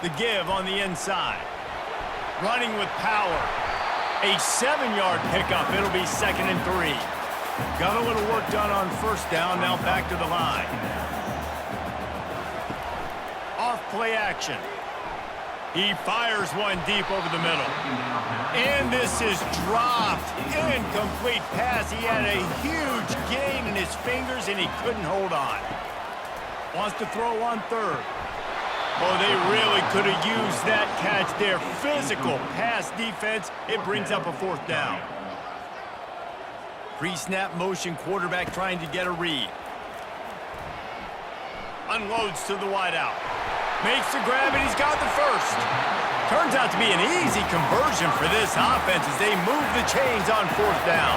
The give on the inside. Running with power. A 7-yard pickup. It'll be 2nd and 3. Got a little work done on 1st down. Now back to the line. Off play action. He fires one deep over the middle. And this is dropped. Incomplete pass. He had a huge gain in his fingers, and he couldn't hold on. Wants to throw on 3rd. Oh, they really could have used that catch there. Physical pass defense. It brings up a 4th down. Pre-snap motion, quarterback trying to get a read. Unloads to the wideout. Makes the grab, and he's got the 1st. Turns out to be an easy conversion for this offense as they move the chains on 4th down.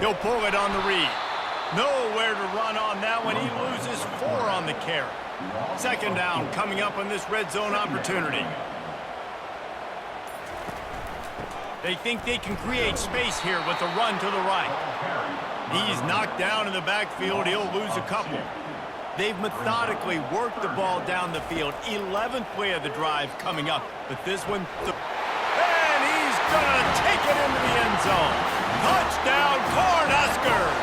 He'll pull it on the read. Nowhere to run on that one. He loses 4 on the carry. 2nd down coming up on this red zone opportunity. They think they can create space here with a run to the right. He's knocked down in the backfield. He'll lose a couple. They've methodically worked the ball down the field. 11th play of the drive coming up. But this one... And he's going to take it into the end zone. Touchdown, Cornhuskers!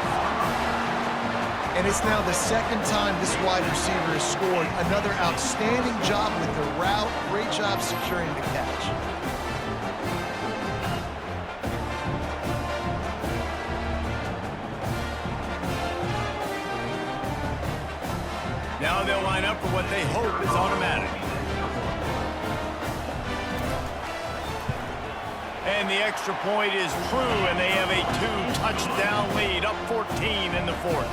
And it's now the 2nd time this wide receiver has scored. Another outstanding job with the route. Great job securing the catch. Now they'll line up for what they hope is automatic. And the extra point is true, and they have a 2-touchdown lead, up 14 in the 4th.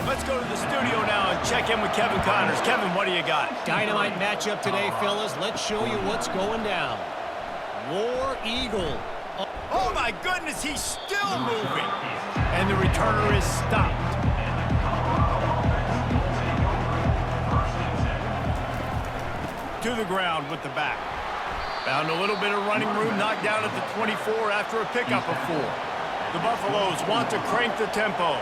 Let's go to the studio now and check in with Kevin Connors. Kevin, what do you got? Dynamite matchup today, fellas. Let's show you what's going down. War Eagle. Oh, my goodness, he's still moving. And the returner is stopped. To the ground with the back. Found a little bit of running room, knocked down at the 24 after a pickup of 4. The Buffaloes want to crank the tempo.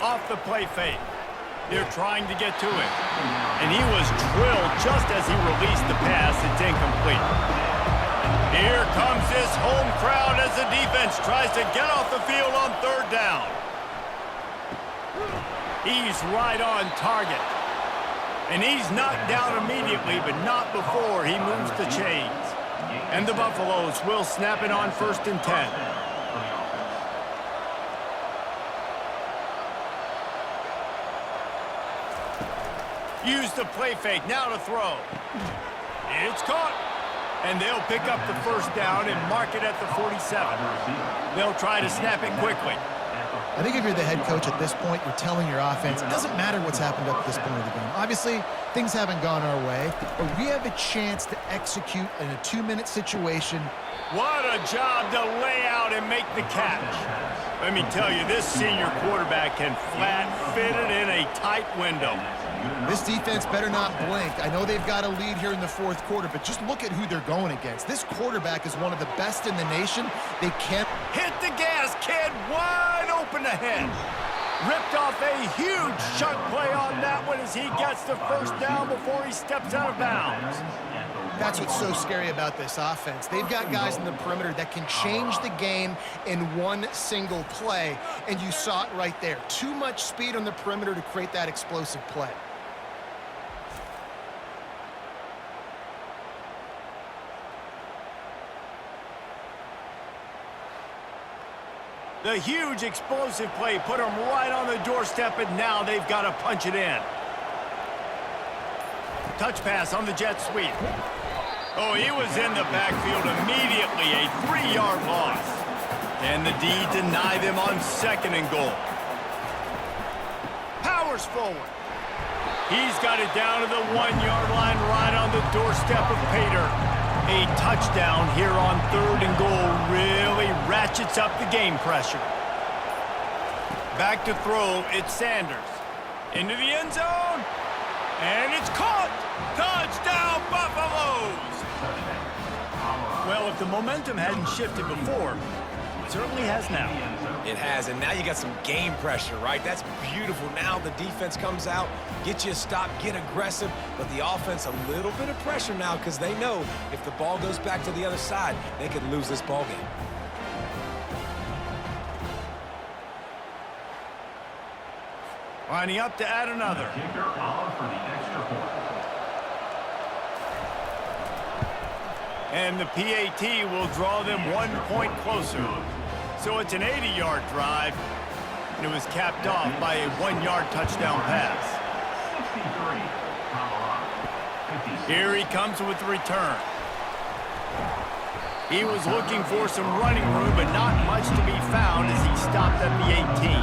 Off the play fake. They're trying to get to him. And he was drilled just as he released the pass. It's incomplete. Here comes this home crowd as the defense tries to get off the field on 3rd down. He's right on target. And he's knocked down immediately, but not before he moves the chains. And the Buffaloes will snap it on 1st and 10. Use the play fake, now to throw. It's caught. And they'll pick up the 1st down and mark it at the 47. They'll try to snap it quickly. I think if you're the head coach at this point, you're telling your offense, it doesn't matter what's happened up to this point of the game. Obviously, things haven't gone our way, but we have a chance to execute in a 2-minute situation. What a job to lay out and make the catch. Let me tell you, this senior quarterback can flat fit it in a tight window. This defense better not blink. I know they've got a lead here in the 4th quarter, but just look at who they're going against. This quarterback is one of the best in the nation. They can't... Hit the gas, kid. Wide open ahead. Ripped off a huge chunk play on that one as he gets the 1st down before he steps out of bounds. That's what's so scary about this offense. They've got guys in the perimeter that can change the game in one single play, and you saw it right there. Too much speed on the perimeter to create that explosive play. The huge explosive play put them right on the doorstep, and now they've got to punch it in. Touch pass on the jet sweep. Oh, he was in the backfield immediately, a 3-yard loss. And the D deny them on 2nd and goal. Powers forward. He's got it down to the 1-yard line right on the doorstep of Pater. A touchdown here on 3rd and goal really ratchets up the game pressure. Back to throw, it's Sanders. Into the end zone. And it's caught. Touchdown, Buffaloes! Well, if the momentum hadn't shifted before, it certainly has now. It has, and now you got some game pressure, right? That's beautiful. Now the defense comes out, get you a stop, get aggressive, but the offense a little bit of pressure now because they know if the ball goes back to the other side, they could lose this ball game. Lining up to add another. Kicker off for the extra point. And the PAT will draw them 1 point closer. So it's an 80-yard drive, and it was capped off by a 1-yard touchdown pass. 63, Colorado. 56. Here he comes with the return. He was looking for some running room, but not much to be found as he stopped at the 18.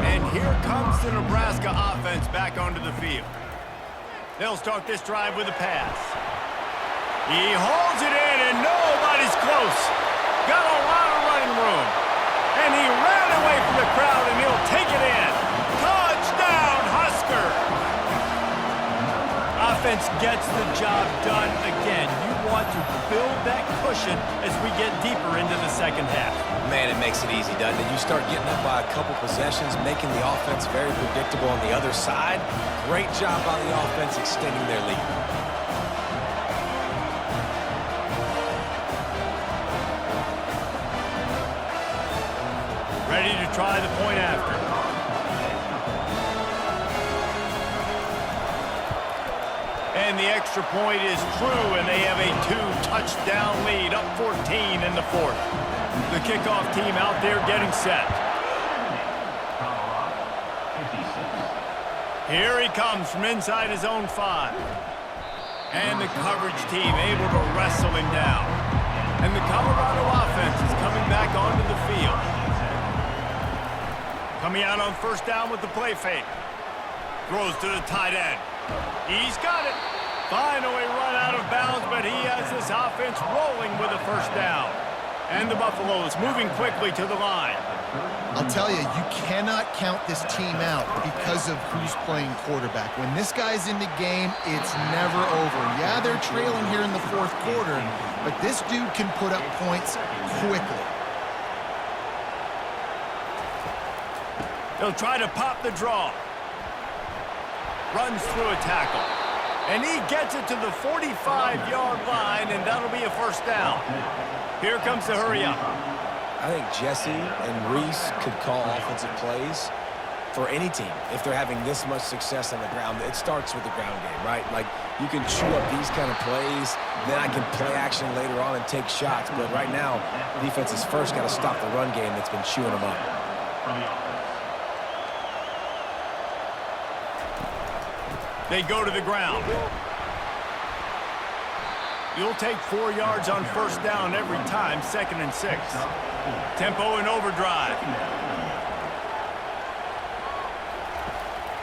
And here comes the Nebraska offense back onto the field. They'll start this drive with a pass. He hauls it in, and nobody's close. Got a lot of running room. And he ran away from the crowd, and he'll take it in. Touchdown, Husker! Offense gets the job done again. You want to build that cushion as we get deeper into the second half. Man, it makes it easy, doesn't it? You start getting up by a couple possessions, making the offense very predictable on the other side. Great job by the offense extending their lead. Ready to try the point after. And the extra point is true, and they have a 2-touchdown lead, up 14 in the 4th. The kickoff team out there getting set. Colorado. 56. Here he comes from inside his own 5. And the coverage team able to wrestle him down. And the Colorado offense is coming back onto the field. Coming out on 1st down with the play fake. Throws to the tight end. He's got it. Finally run out of bounds, but he has this offense rolling with a 1st down. And the Buffaloes moving quickly to the line. I'll tell you, you cannot count this team out because of who's playing quarterback. When this guy's in the game, it's never over. Yeah, they're trailing here in the 4th quarter, but this dude can put up points quickly. He'll try to pop the draw. Runs through a tackle. And he gets it to the 45-yard line, and that'll be a 1st down. Here comes the hurry up. I think Jesse and Reese could call offensive plays for any team if they're having this much success on the ground. It starts with the ground game, right? Like, you can chew up these kind of plays, then I can play action later on and take shots. But right now, defense has first got to stop the run game that's been chewing them up. They go to the ground. You'll take 4 yards on 1st down every time, 2nd and 6. Tempo and overdrive.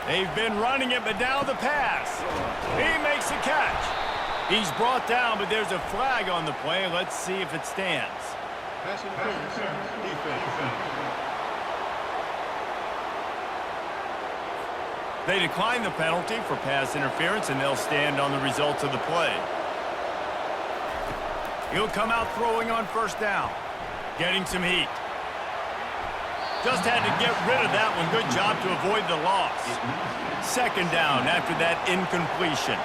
They've been running it, but now the pass. He makes a catch. He's brought down, but there's a flag on the play. Let's see if it stands. Pass interference. Defense. They decline the penalty for pass interference, and they'll stand on the results of the play. He'll come out throwing on 1st down. Getting some heat. Just had to get rid of that one. Good job to avoid the loss. 2nd down after that incompletion.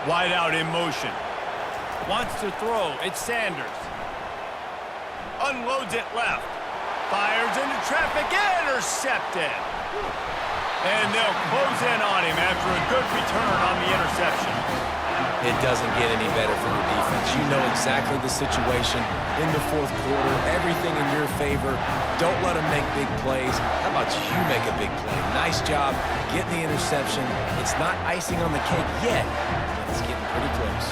Wide out in motion. Wants to throw. It's Sanders. Unloads it left. Fires into traffic. Intercepted. And they'll close in on him after a good return on the interception. It doesn't get any better for your defense. You know exactly the situation in the fourth quarter, everything in your favor. Don't let them make big plays. How about you make a big play? Nice job getting the interception. It's not icing on the cake yet, but it's getting pretty close.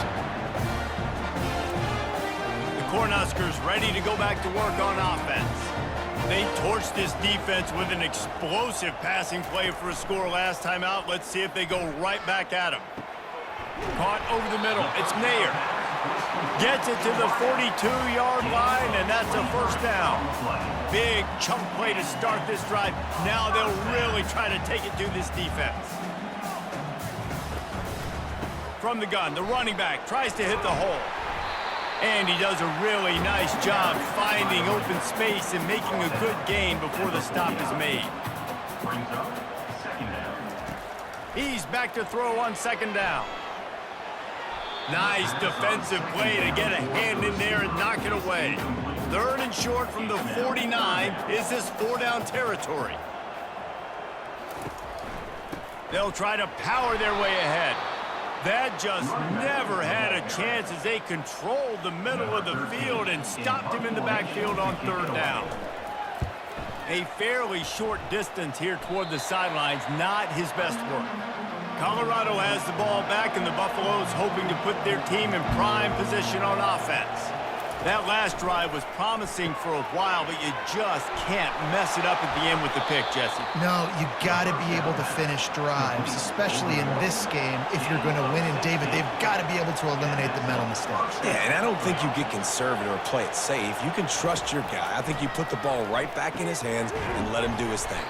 The Cornhuskers ready to go back to work on offense. They torched this defense with an explosive passing play for a score last time out. Let's see if they go right back at them. Caught over the middle. It's Nair. Gets it to the 42-yard line, and that's a first down. Big chunk play to start this drive. Now they'll really try to take it to this defense. From the gun, the running back tries to hit the hole. And he does a really nice job finding open space and making a good gain before the stop is made. Brings up second down. He's back to throw on second down. Nice defensive play to get a hand in there and knock it away. Third and short from the 49. Is this four-down territory? They'll try to power their way ahead. That just never had a chance as they controlled the middle of the field and stopped him in the backfield on third down. A fairly short distance here toward the sidelines, not his best work. Colorado has the ball back, and the Buffaloes hoping to put their team in prime position on offense. That last drive was promising for a while, but you just can't mess it up at the end with the pick, Jesse. No, you got to be able to finish drives, especially in this game. If you're going to win, and David, they've got to be able to eliminate the mental mistakes. Yeah, and I don't think you get conservative or play it safe. You can trust your guy. I think you put the ball right back in his hands and let him do his thing.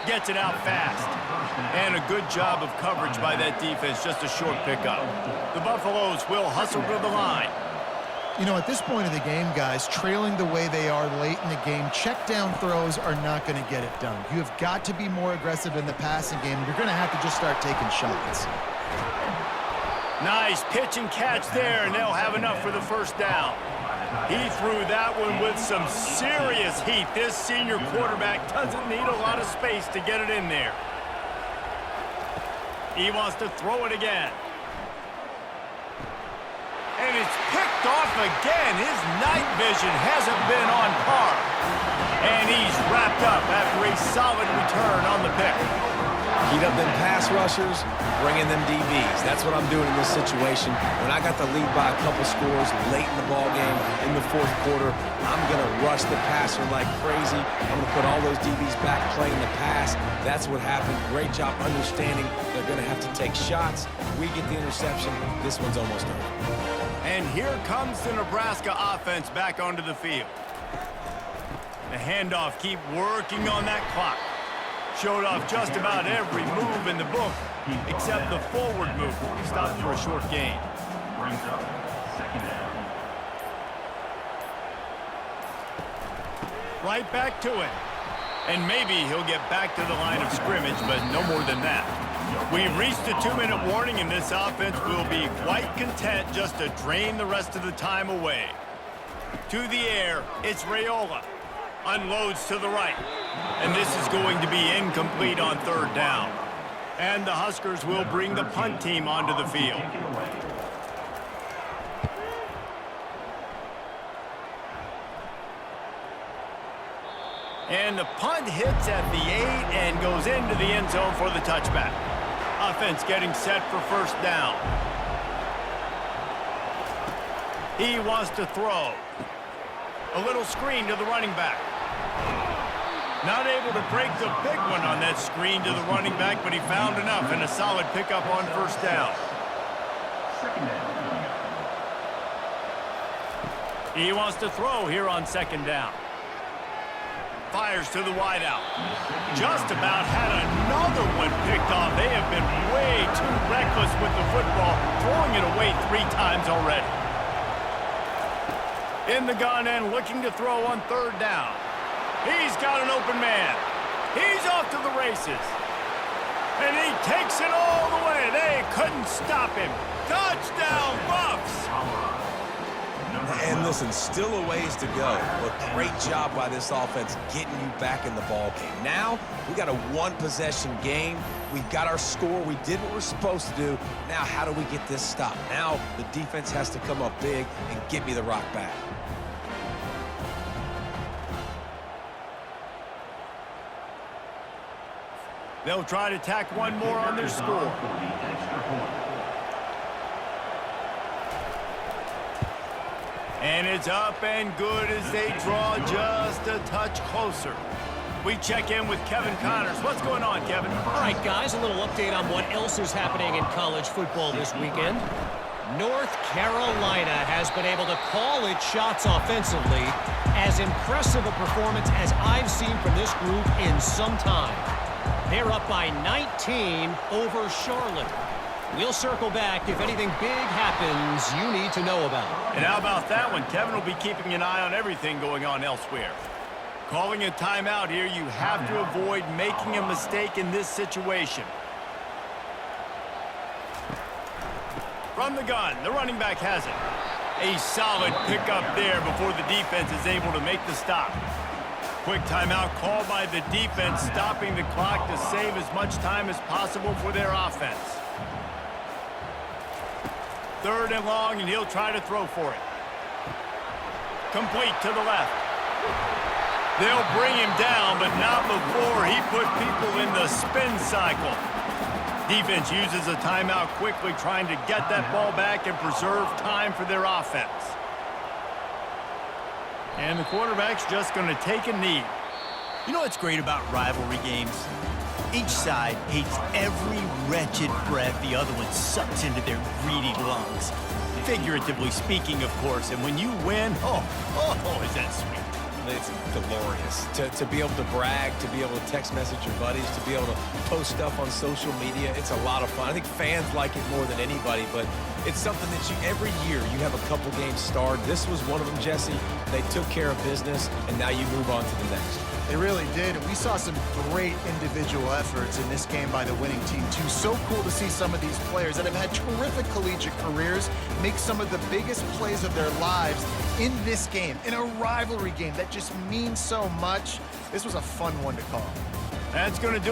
Gets it out fast. And a good job of coverage by that defense, just a short pickup. The Buffaloes will hustle to the line. You know, at this point of the game, guys, trailing the way they are late in the game, check down throws are not going to get it done. You have got to be more aggressive in the passing game. You're going to have to just start taking shots. Nice pitch and catch there, and they'll have enough for the first down. He threw that one with some serious heat. This senior quarterback doesn't need a lot of space to get it in there. He wants to throw it again. And it's picked off again. His night vision hasn't been on par. And he's wrapped up after a solid return on the pick. Heat up them pass rushers, bring in them DBs. That's what I'm doing in this situation. When I got the lead by a couple scores late in the ball game in the fourth quarter, I'm going to rush the passer like crazy. I'm going to put all those DBs back playing the pass. That's what happened. Great job understanding they're going to have to take shots. We get the interception. This one's almost over. And here comes the Nebraska offense back onto the field. The handoff, keep working on that clock. Showed off just about every move in the book, except the forward move. He stopped for a short gain. Brings up second down. Right back to it. And maybe he'll get back to the line of scrimmage, but no more than that. We've reached the 2-minute warning, and this offense will be quite content just to drain the rest of the time away. To the air, it's Raiola. Unloads to the right. And this is going to be incomplete on third down. And the Huskers will bring the punt team onto the field. And the punt hits at the 8 and goes into the end zone for the touchback. Offense getting set for first down. He wants to throw. A little screen to the running back. Not able to break the big one on that screen to the running back, but he found enough and a solid pickup on first down. Second down. He wants to throw here on second down. Fires to the wideout. Just about had another one picked off. They have been way too reckless with the football, throwing it away 3 times already. In the gun and looking to throw on third down. He's got an open man. He's off to the races. And he takes it all the way. They couldn't stop him. Touchdown, Buffs! And listen, still a ways to go. But great job by this offense getting you back in the ball game. Now, we got a one-possession game. We've got our score. We did what we're supposed to do. Now, how do we get this stopped? Now, the defense has to come up big and get me the rock back. They'll try to tack one more on their score. And it's up and good as they draw just a touch closer. We check in with Kevin Connors. What's going on, Kevin? All right, guys, a little update on what else is happening in college football this weekend. North Carolina has been able to call its shots offensively. As impressive a performance as I've seen from this group in some time. They're up by 19 over Charlotte. We'll circle back if anything big happens you need to know about. And how about that one? Kevin will be keeping an eye on everything going on elsewhere. Calling a timeout here, you have to avoid making a mistake in this situation. From the gun, the running back has it. A solid pickup there before the defense is able to make the stop. Quick timeout called by the defense, stopping the clock to save as much time as possible for their offense. 3rd and long, and he'll try to throw for it. Complete to the left. They'll bring him down, but not before he put people in the spin cycle. Defense uses a timeout quickly, trying to get that ball back and preserve time for their offense. And the quarterback's just going to take a knee. You know what's great about rivalry games? Each side hates every wretched breath the other one sucks into their greedy lungs. Figuratively speaking, of course, and when you win, oh, is that sweet. It's glorious to be able to brag, to be able to text message your buddies, to be able to post stuff on social media. It's a lot of fun. I think fans like it more than anybody, but it's something that every year you have a couple games starred. This was one of them, Jesse. They took care of business, and now you move on to the next. They really did, and we saw some great individual efforts in this game by the winning team, too. So cool to see some of these players that have had terrific collegiate careers make some of the biggest plays of their lives in this game, in a rivalry game that just means so much. This was a fun one to call. That's going to do it.